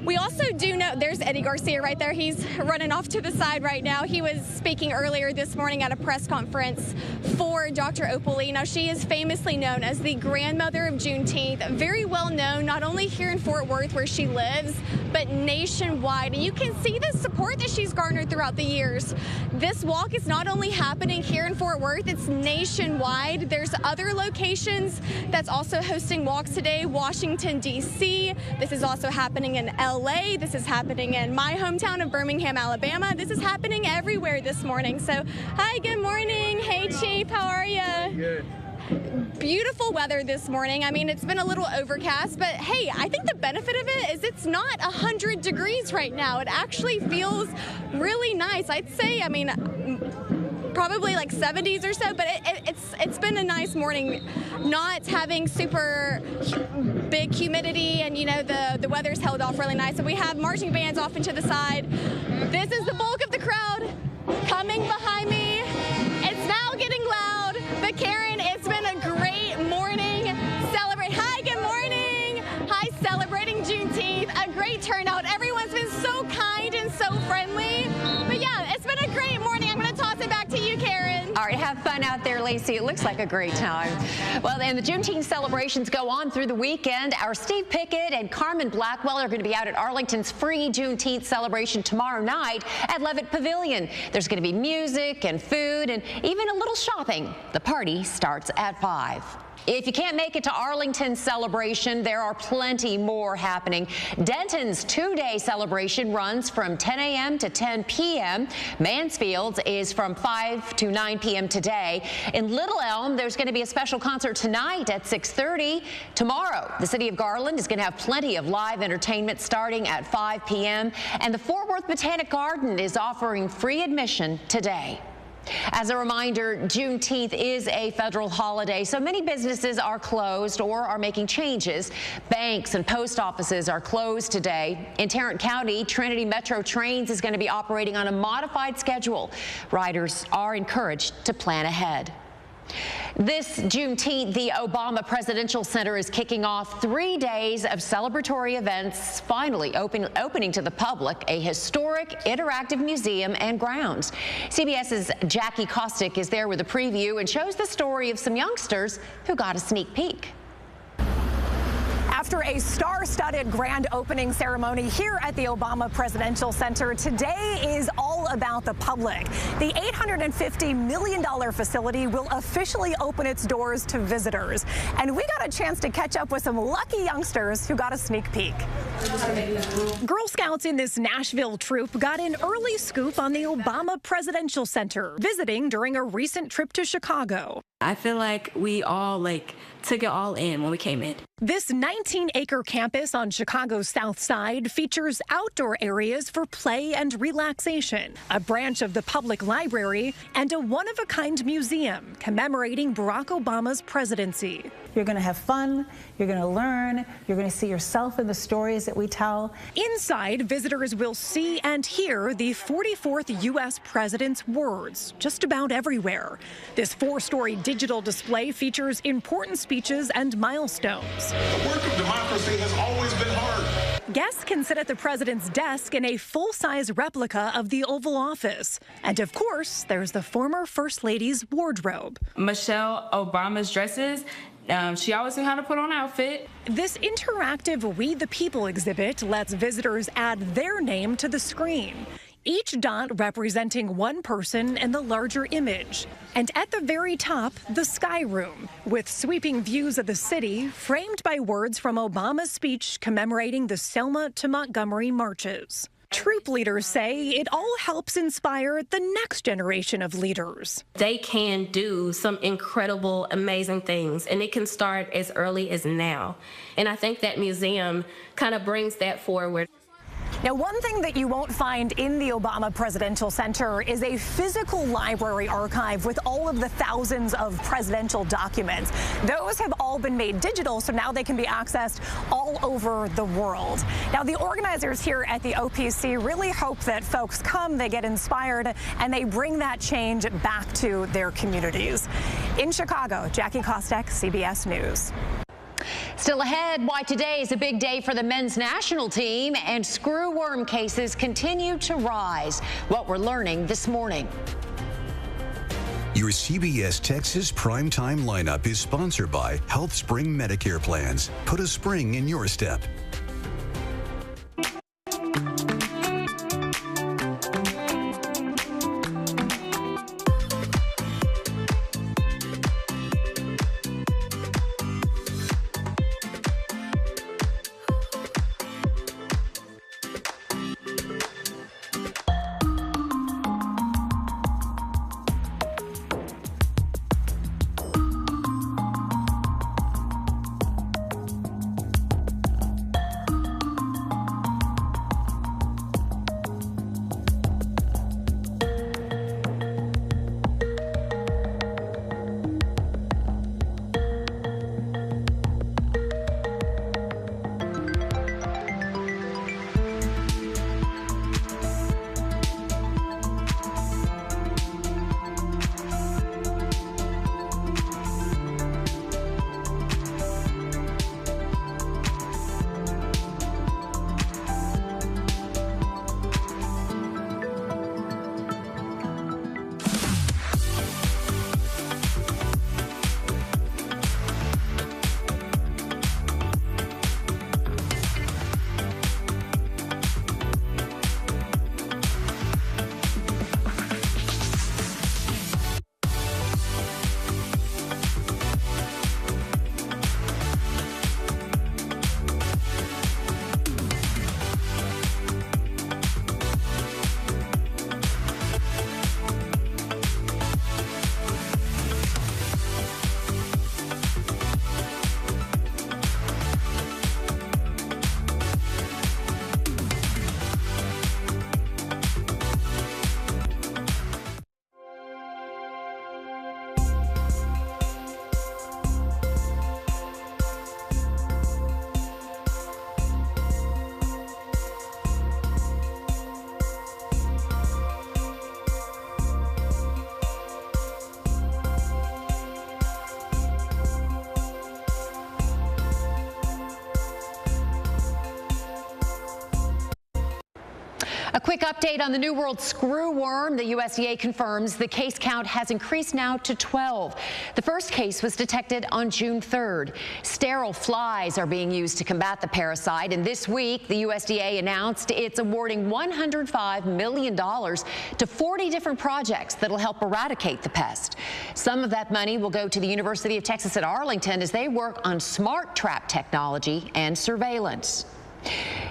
We also do know, there's Eddie Garcia right there. He's running off to the side right now. He was speaking earlier this morning at a press conference for Dr. Opal Lee. Now, she is famously known as the grandmother of Juneteenth, very well known not only here in Fort Worth where she lives, but nationwide. And you can see the support that she's garnered throughout the years. This walk is not only happening here in Fort Worth, it's nationwide. There's other locations that's also hosting walks today. Washington, D.C. This is also happening in LA. This is happening in my hometown of Birmingham, Alabama. This is happening everywhere this morning. So, hi, good morning. Hey, Chief, how are you? Good. Beautiful weather this morning. I mean, it's been a little overcast, but hey, I think the benefit of it is it's not 100 degrees right now. It actually feels really nice. I'd say, I mean, probably like 70s or so, but it's been a nice morning, not having super big humidity, and the weather's held off really nice. So we have marching bands off and to the side. This is the bulk of the crowd coming behind me. It's now getting loud, but Karen, it's been a great morning. Hi, good morning. Hi, celebrating Juneteenth. A great turnout. Everyone's been so kind and so friendly. But yeah, it's been a great morning. I'm going to toss it back to you, Karen. All right, have fun out there, Lacey. It looks like a great time. Well, and the Juneteenth celebrations go on through the weekend. Our Steve Pickett and Carmen Blackwell are going to be out at Arlington's free Juneteenth celebration tomorrow night at Levitt Pavilion. There's going to be music and food and even a little shopping. The party starts at 5. If you can't make it to Arlington's celebration, there are plenty more happening. Denton's two-day celebration runs from 10 a.m. to 10 p.m. Mansfield's is from 5 to 9 p.m. today. In Little Elm, there's going to be a special concert tonight at 6:30. Tomorrow, the city of Garland is going to have plenty of live entertainment starting at 5 p.m. And the Fort Worth Botanic Garden is offering free admission today. As a reminder, Juneteenth is a federal holiday, so many businesses are closed or are making changes. Banks and post offices are closed today. In Tarrant County, Trinity Metro Trains is going to be operating on a modified schedule. Riders are encouraged to plan ahead. This Juneteenth, the Obama Presidential Center is kicking off 3 days of celebratory events, finally opening to the public a historic interactive museum and grounds. CBS's Jackie Kostick is there with a preview and shows the story of some youngsters who got a sneak peek. After a star-studded grand opening ceremony here at the Obama Presidential Center, today is all about the public. The $850 million facility will officially open its doors to visitors. And we got a chance to catch up with some lucky youngsters who got a sneak peek. Girl Scouts in this Nashville troop got an early scoop on the Obama Presidential Center, visiting during a recent trip to Chicago. I feel like we all took it all in when we came in. This 19-acre campus on Chicago's South Side features outdoor areas for play and relaxation, a branch of the public library, and a one-of-a-kind museum commemorating Barack Obama's presidency. You're going to have fun, you're going to learn, you're going to see yourself in the stories that we tell. Inside, visitors will see and hear the 44th U.S. president's words just about everywhere. This 4-story digital display features important speeches and milestones. The work of democracy has always been hard. Guests can sit at the president's desk in a full-size replica of the Oval Office. And of course, there's the former First Lady's wardrobe. Michelle Obama's dresses. She always knew how to put on an outfit. This interactive We the People exhibit lets visitors add their name to the screen, each dot representing one person in the larger image. And at the very top, the Sky Room, with sweeping views of the city framed by words from Obama's speech commemorating the Selma to Montgomery marches. Troop leaders say it all helps inspire the next generation of leaders. They can do some incredible, amazing things, and it can start as early as now. And I think that museum kind of brings that forward. Now, one thing that you won't find in the Obama Presidential Center is a physical library archive with all of the thousands of presidential documents. Those have all been made digital, so now they can be accessed all over the world. Now, the organizers here at the OPC really hope that folks come, they get inspired, and they bring that change back to their communities. In Chicago, Jackie Kostick, CBS News. Still ahead, why today is a big day for the men's national team and screwworm cases continue to rise. What we're learning this morning. Your CBS Texas Primetime lineup is sponsored by Health Spring Medicare Plans. Put a spring in your step. quick update on the New World screwworm. The USDA confirms the case count has increased now to 12. The first case was detected on June 3rd. Sterile flies are being used to combat the parasite, and this week the USDA announced it's awarding $105 million to 40 different projects that'll help eradicate the pest. Some of that money will go to the University of Texas at Arlington as they work on smart trap technology and surveillance.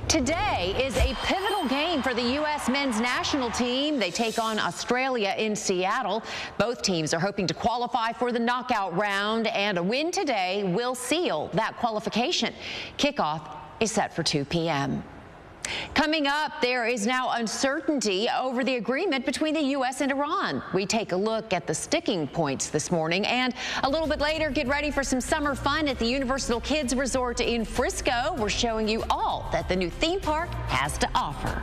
Today is a pivotal game for the U.S. men's national team. They take on Australia in Seattle. Both teams are hoping to qualify for the knockout round, and a win today will seal that qualification. Kickoff is set for 2 p.m. Coming up, there is now uncertainty over the agreement between the U.S. and Iran. We take a look at the sticking points this morning, and a little bit later, get ready for some summer fun at the Universal Kids Resort in Frisco. We're showing you all that the new theme park has to offer.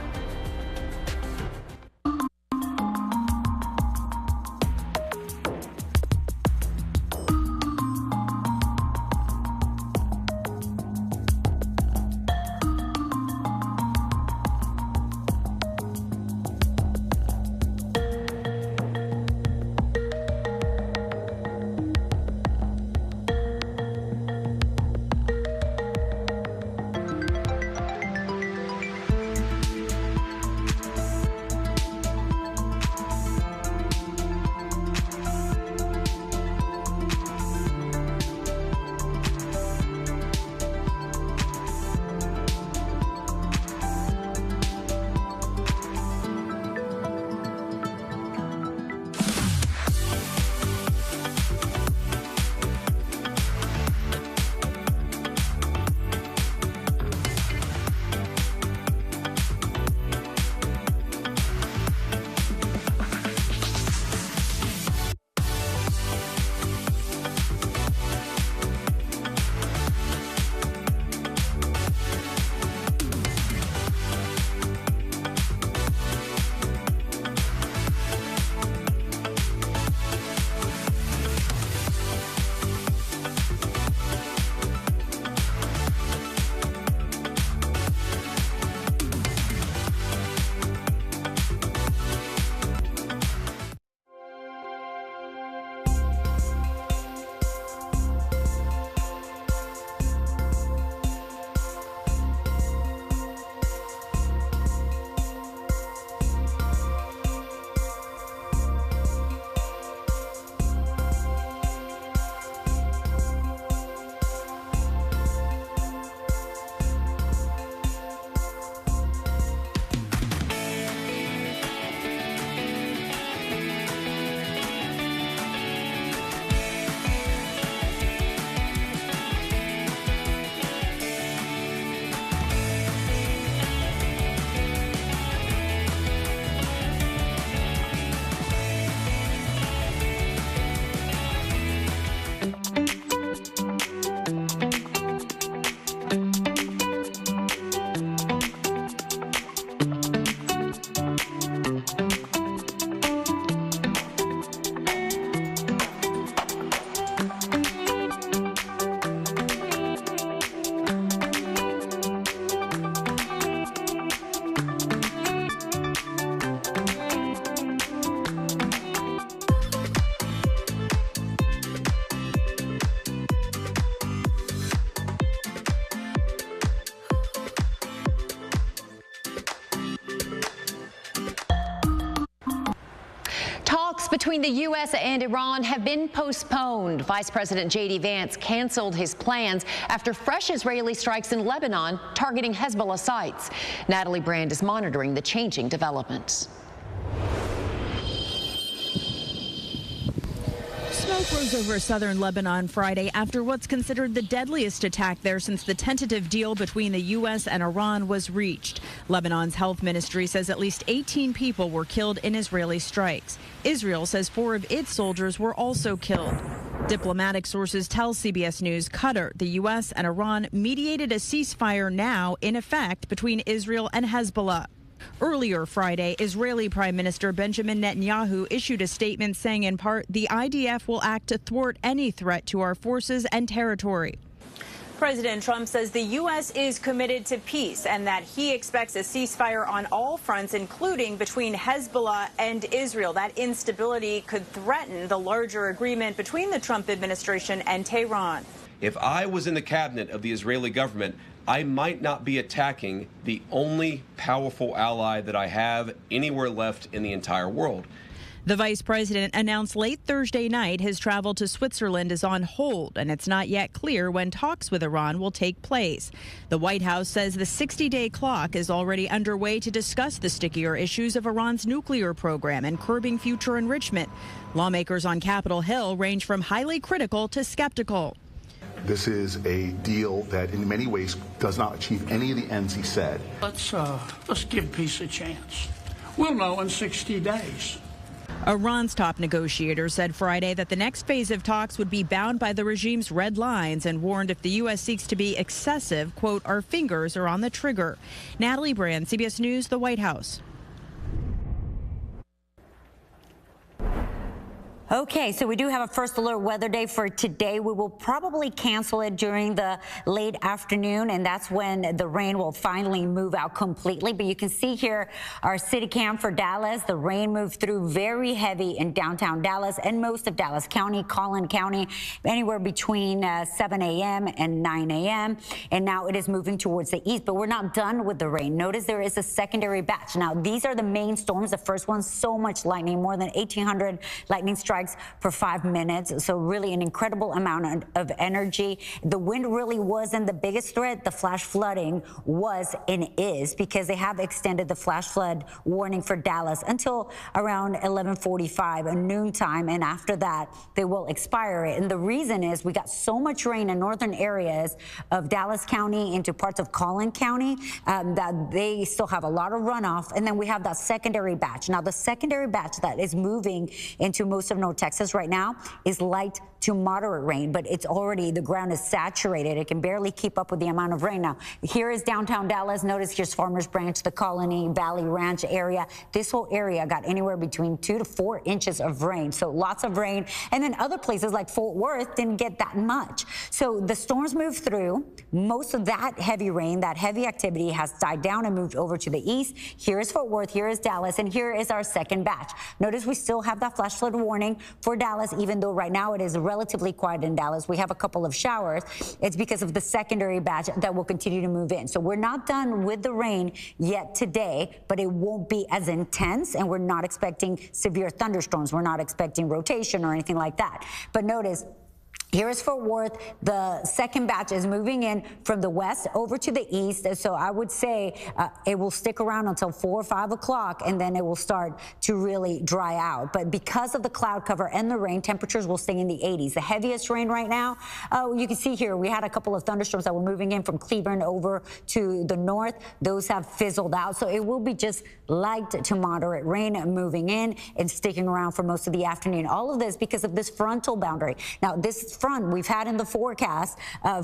Between the U.S. and Iran have been postponed. Vice President J.D. Vance canceled his plans after fresh Israeli strikes in Lebanon targeting Hezbollah sites. Natalie Brand is monitoring the changing developments. Smoke rose over southern Lebanon Friday after what's considered the deadliest attack there since the tentative deal between the U.S. and Iran was reached. Lebanon's health ministry says at least 18 people were killed in Israeli strikes. Israel says 4 of its soldiers were also killed. Diplomatic sources tell CBS News Qatar, the U.S. and Iran mediated a ceasefire now in effect between Israel and Hezbollah. Earlier Friday, Israeli Prime Minister Benjamin Netanyahu issued a statement saying in part, the IDF will act to thwart any threat to our forces and territory. President Trump says the U.S. is committed to peace and that he expects a ceasefire on all fronts, including between Hezbollah and Israel. That instability could threaten the larger agreement between the Trump administration and Tehran. If I was in the cabinet of the Israeli government, I might not be attacking the only powerful ally that I have anywhere left in the entire world. The vice president announced late Thursday night his travel to Switzerland is on hold, and it's not yet clear when talks with Iran will take place. The White House says the 60-day clock is already underway to discuss the stickier issues of Iran's nuclear program and curbing future enrichment. Lawmakers on Capitol Hill range from highly critical to skeptical. This is a deal that in many ways does not achieve any of the ends he said. Let's give peace a chance. We'll know in 60 days. Iran's top negotiator said Friday that the next phase of talks would be bound by the regime's red lines and warned if the U.S. seeks to be excessive, quote, our fingers are on the trigger. Natalie Brand, CBS News, the White House. Okay, so we do have a first alert weather day for today. We will probably cancel it during the late afternoon, and that's when the rain will finally move out completely. But you can see here our city cam for Dallas. The rain moved through very heavy in downtown Dallas and most of Dallas County, Collin County, anywhere between 7 a.m. and 9 a.m. And now it is moving towards the east, but we're not done with the rain. Notice there is a secondary batch. Now, these are the main storms. The first one, so much lightning, more than 1,800 lightning strikes for 5 minutes. So really an incredible amount of energy. The wind really wasn't the biggest threat. The flash flooding was and is, because they have extended the flash flood warning for Dallas until around 11:45 noontime. And after that, they will expire it. And the reason is we got so much rain in northern areas of Dallas County into parts of Collin County that they still have a lot of runoff. And then we have that secondary batch. Now, the secondary batch that is moving into most of North Texas right now is light to moderate rain, but it's already, the ground is saturated. It can barely keep up with the amount of rain. Now, here is downtown Dallas. Notice here's Farmers Branch, the Colony Valley Ranch area. This whole area got anywhere between 2 to 4 inches of rain. So lots of rain. And then other places like Fort Worth didn't get that much. So the storms moved through. Most of that heavy rain, that heavy activity has died down and moved over to the east. Here is Fort Worth, here is Dallas, and here is our second batch. Notice we still have that flash flood warning for Dallas, even though right now it is relatively quiet in Dallas. We have a couple of showers. It's because of the secondary batch that will continue to move in. So we're not done with the rain yet today, but it won't be as intense, and we're not expecting severe thunderstorms. We're not expecting rotation or anything like that. But notice, here is Fort Worth. The second batch is moving in from the west over to the east. So I would say it will stick around until 4 or 5 o'clock, and then it will start to really dry out. But because of the cloud cover and the rain, temperatures will stay in the 80s. The heaviest rain right now, you can see here, we had a couple of thunderstorms that were moving in from Cleveland over to the north. Those have fizzled out. So it will be just light to moderate rain moving in and sticking around for most of the afternoon. All of this because of this frontal boundary. Now, this front we've had in the forecast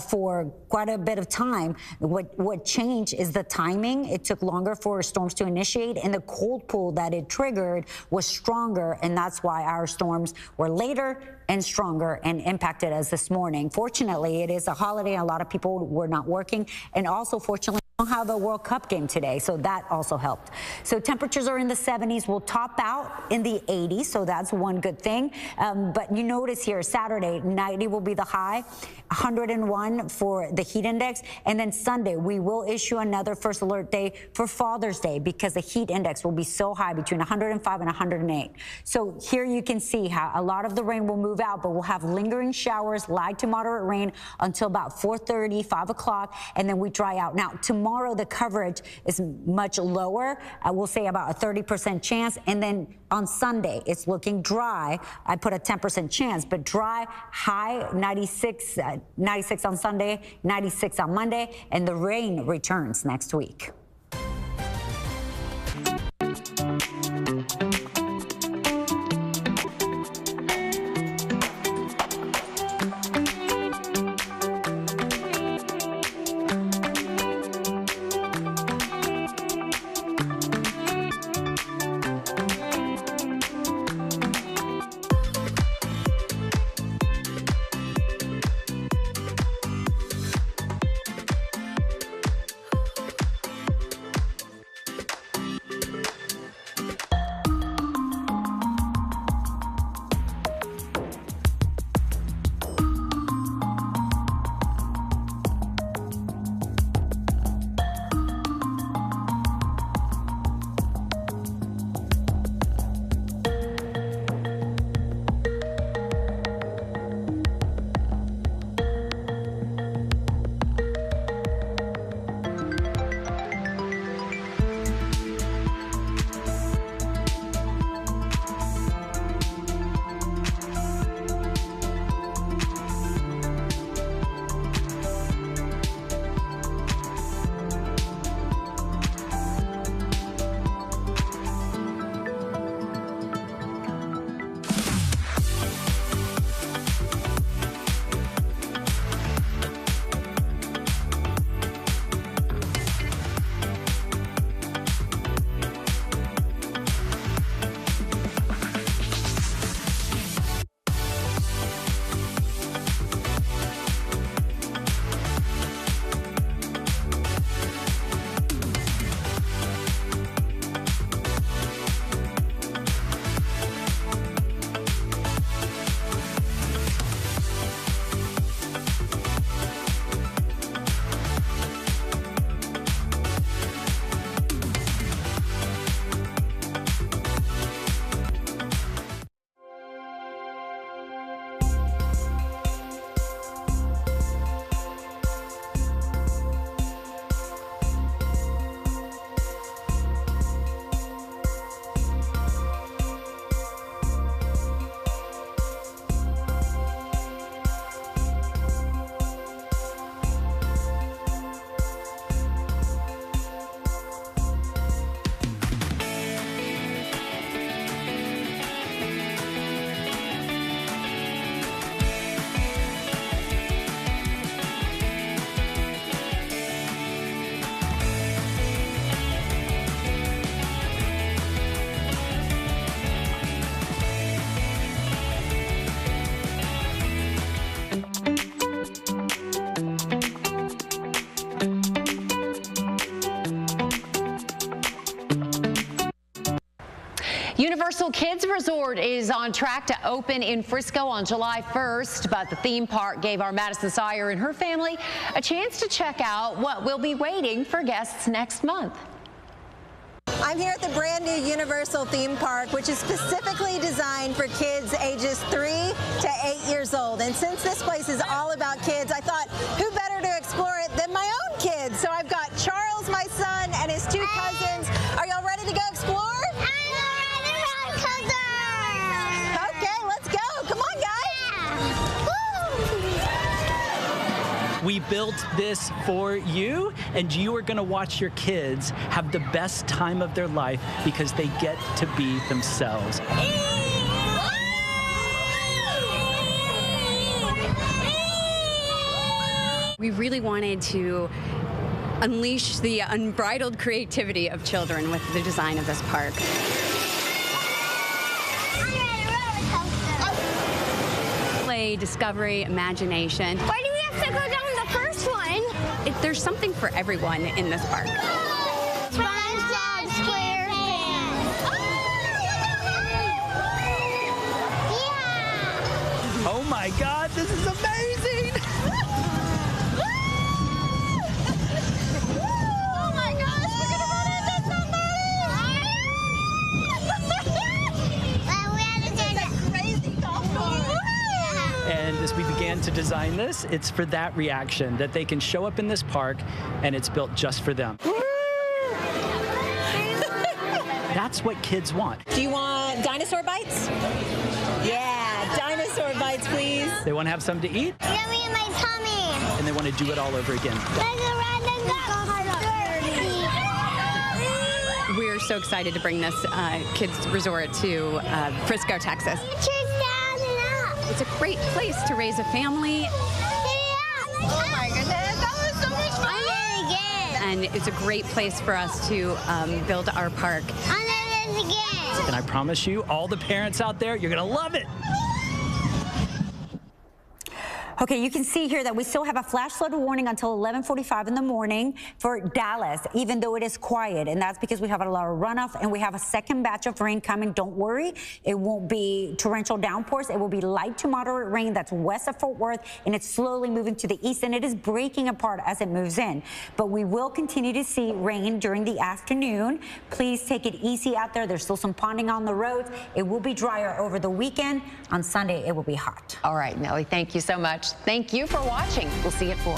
for quite a bit of time. What changed is the timing. It took longer for storms to initiate, and the cold pool that it triggered was stronger, and that's why our storms were later and stronger and impacted us this morning. Fortunately, it is a holiday. A lot of people were not working, and also fortunately, we don't have a World Cup game today, so that also helped. So temperatures are in the 70s. We'll top out in the 80s, so that's one good thing. But you notice here, Saturday, 90 will be the high, 101 for the heat index, and then Sunday, we will issue another first alert day for Father's Day because the heat index will be so high, between 105 and 108. So here you can see how a lot of the rain will move out, but we'll have lingering showers, light to moderate rain until about 4:30, 5 o'clock, and then we dry out. Now, tomorrow, the coverage is much lower. We'll say about a 30% chance. And then on Sunday, it's looking dry. I put a 10% chance, but dry, high 96 on Sunday, 96 on Monday, and the rain returns next week. Universal Kids Resort is on track to open in Frisco on July 1st, but the theme park gave our Madison Sire and her family a chance to check out what will be waiting for guests next month. I'm here at the brand new Universal theme park, which is specifically designed for kids ages 3 to 8 years old. And since this place is all about kids, I thought, who better to explore it than my own kids? So I've got Charles, my son, and his 2 cousins. Are y'all ready to go explore? Okay, let's go. Come on, guys. We built this for you, and you are going to watch your kids have the best time of their life because they get to be themselves. We really wanted to unleash the unbridled creativity of children with the design of this park. Play, discovery, imagination. Why do we have to go down the first one? There's something for everyone in this park. Oh my God, this is amazing! Oh my gosh, we're gonna run into somebody! We had to do that crazy golf course. And as we began to design this, it's for that reaction, that they can show up in this park and it's built just for them. That's what kids want. Do you want dinosaur bites? Yeah, dinosaur bites, please. They want to have something to eat. Yummy in my tummy. And they want to do it all over again. We're so excited to bring this kids resort to Frisco, Texas. It's a great place to raise a family. Oh my goodness, that was so much fun. I'm in it again. And it's a great place for us to build our park. I'm in it again. And I promise you, all the parents out there, you're going to love it. Okay, you can see here that we still have a flash flood warning until 11:45 in the morning for Dallas, even though it is quiet. And that's because we have a lot of runoff and we have a second batch of rain coming. Don't worry, it won't be torrential downpours. It will be light to moderate rain that's west of Fort Worth, and it's slowly moving to the east, and it is breaking apart as it moves in. But we will continue to see rain during the afternoon. Please take it easy out there. There's still some ponding on the roads. It will be drier over the weekend. On Sunday, it will be hot. All right, Nellie, thank you so much. Thank you for watching. We'll see you at 4.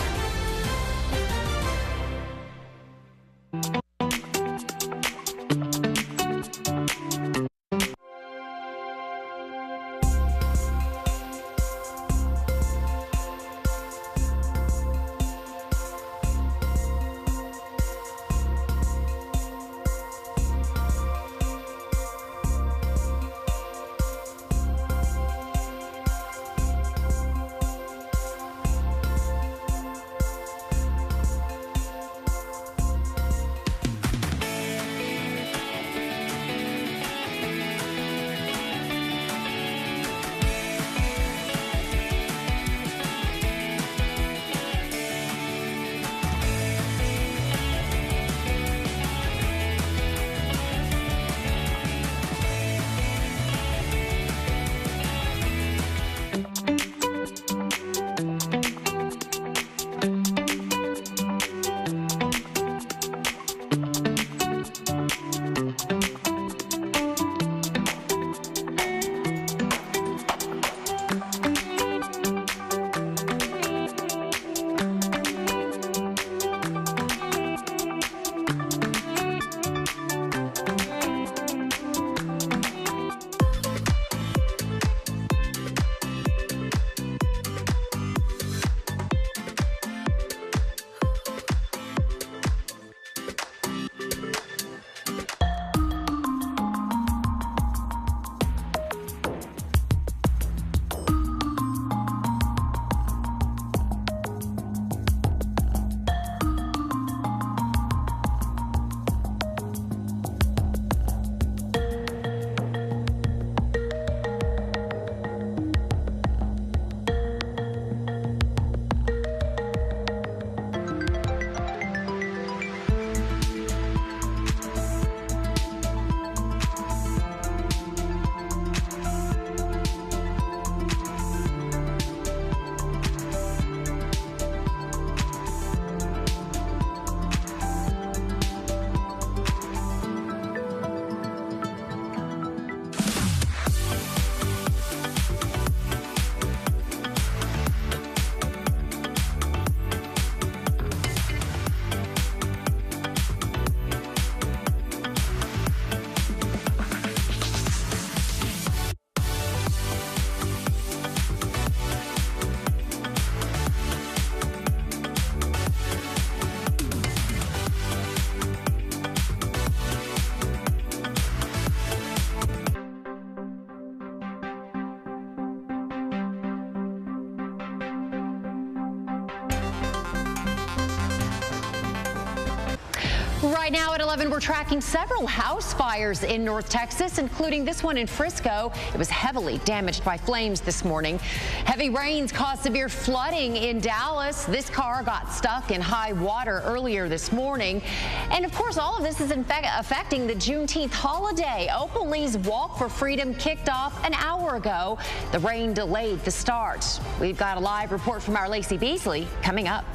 Right now at 11, we're tracking several house fires in North Texas, including this one in Frisco. It was heavily damaged by flames this morning. Heavy rains caused severe flooding in Dallas. This car got stuck in high water earlier this morning. And of course, all of this is in fact affecting the Juneteenth holiday. Opal Lee's Walk for Freedom kicked off an hour ago. The rain delayed the start. We've got a live report from our Lacey Beasley coming up.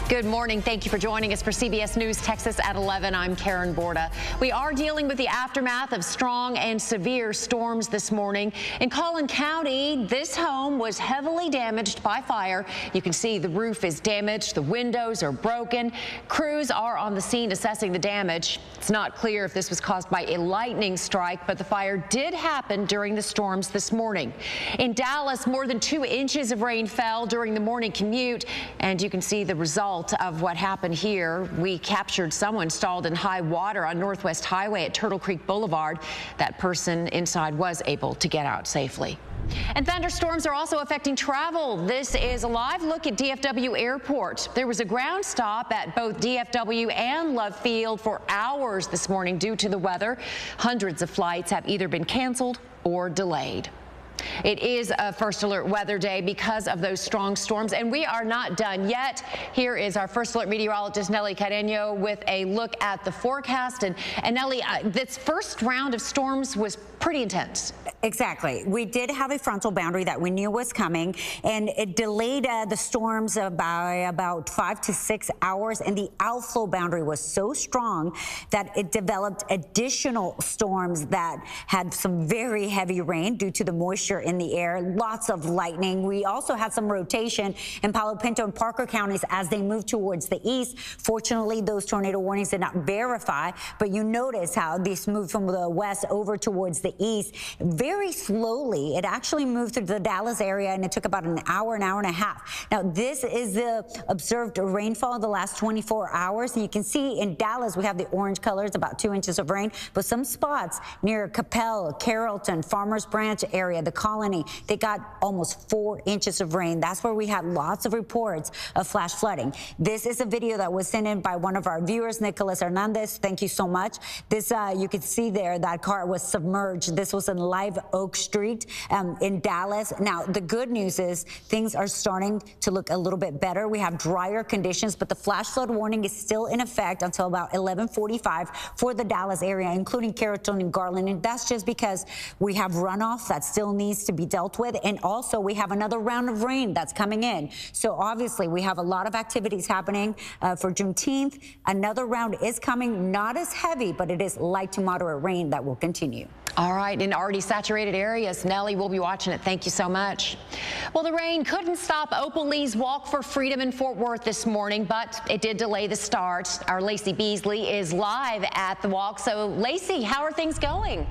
Good morning. Thank you for joining us for CBS News Texas at 11. I'm Karen Borda. We are dealing with the aftermath of strong and severe storms this morning. In Collin County, this home was heavily damaged by fire. You can see the roof is damaged. The windows are broken. Crews are on the scene assessing the damage. It's not clear if this was caused by a lightning strike, but the fire did happen during the storms this morning. In Dallas, more than 2 inches of rain fell during the morning commute, and you can see the result of what happened here. We captured someone stalled in high water on Northwest Highway at Turtle Creek Boulevard. That person inside was able to get out safely. And thunderstorms are also affecting travel. This is a live look at DFW Airport. There was a ground stop at both DFW and Love Field for hours this morning due to the weather. Hundreds of flights have either been canceled or delayed. It is a first alert weather day because of those strong storms, and we are not done yet. Here is our first alert meteorologist, Nelly Carreño, with a look at the forecast. And Nelly, this first round of storms was pretty intense. Exactly. We did have a frontal boundary that we knew was coming, and it delayed the storms by about 5 to 6 hours, and the outflow boundary was so strong that it developed additional storms that had some very heavy rain due to the moisture in the air, lots of lightning. We also had some rotation in Palo Pinto and Parker counties as they moved towards the east. Fortunately, those tornado warnings did not verify, but you notice how these moved from the west over towards the east very slowly. It actually moved through the Dallas area, and it took about an hour and a half. Now, this is the observed rainfall the last 24 hours. And you can see in Dallas, we have the orange colors, about 2 inches of rain, but some spots near Capel, Carrollton, Farmers Branch area, the Colony, they got almost 4 inches of rain. That's where we had lots of reports of flash flooding. This is a video that was sent in by one of our viewers, Nicholas Hernandez. Thank you so much. This, you can see there, that car was submerged. This was in Live Oak Street in Dallas. Now, the good news is things are starting to look a little bit better. We have drier conditions, but the flash flood warning is still in effect until about 11:45 for the Dallas area, including Carrollton and Garland. And that's just because we have runoff that still needs to be dealt with. And also we have another round of rain that's coming in. So obviously we have a lot of activities happening for Juneteenth. Another round is coming, not as heavy, but it is light to moderate rain that will continue. All right, in already saturated areas, Nelly, we'll be watching it. Thank you so much. Well, the rain couldn't stop Opal Lee's Walk for Freedom in Fort Worth this morning, but it did delay the start. Our Lacey Beasley is live at the walk. So, Lacey, how are things going?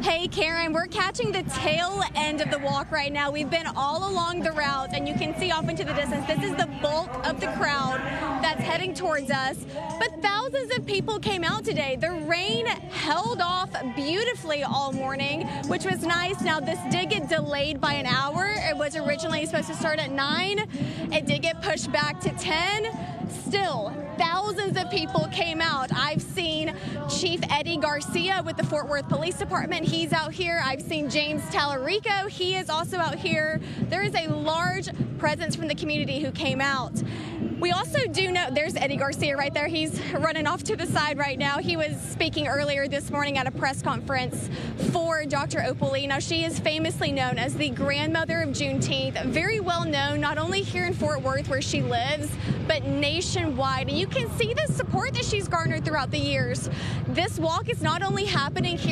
Hey, Karen, we're catching the tail end of the walk right now. We've been all along the route, and you can see off into the distance, this is the bulk of the crowd that's heading towards us. But thousands of people came out today. The rain held off beautifully all morning, which was nice. Now, this did get delayed by an hour. It was originally supposed to start at 9. It did get pushed back to 10. Still, thousands of people came out. I've seen Chief Eddie Garcia with the Fort Worth Police Department. He's out here. I've seen James Tallarico. He is also out here. There is a large presence from the community who came out. We also do know, there's Eddie Garcia right there. He's running off to the side right now. He was speaking earlier this morning at a press conference for Dr. Opal Lee. Now, she is famously known as the grandmother of Juneteenth, very well known not only here in Fort Worth where she lives, but nationwide. And you can see the support that she's garnered throughout the years. This walk is not only happening here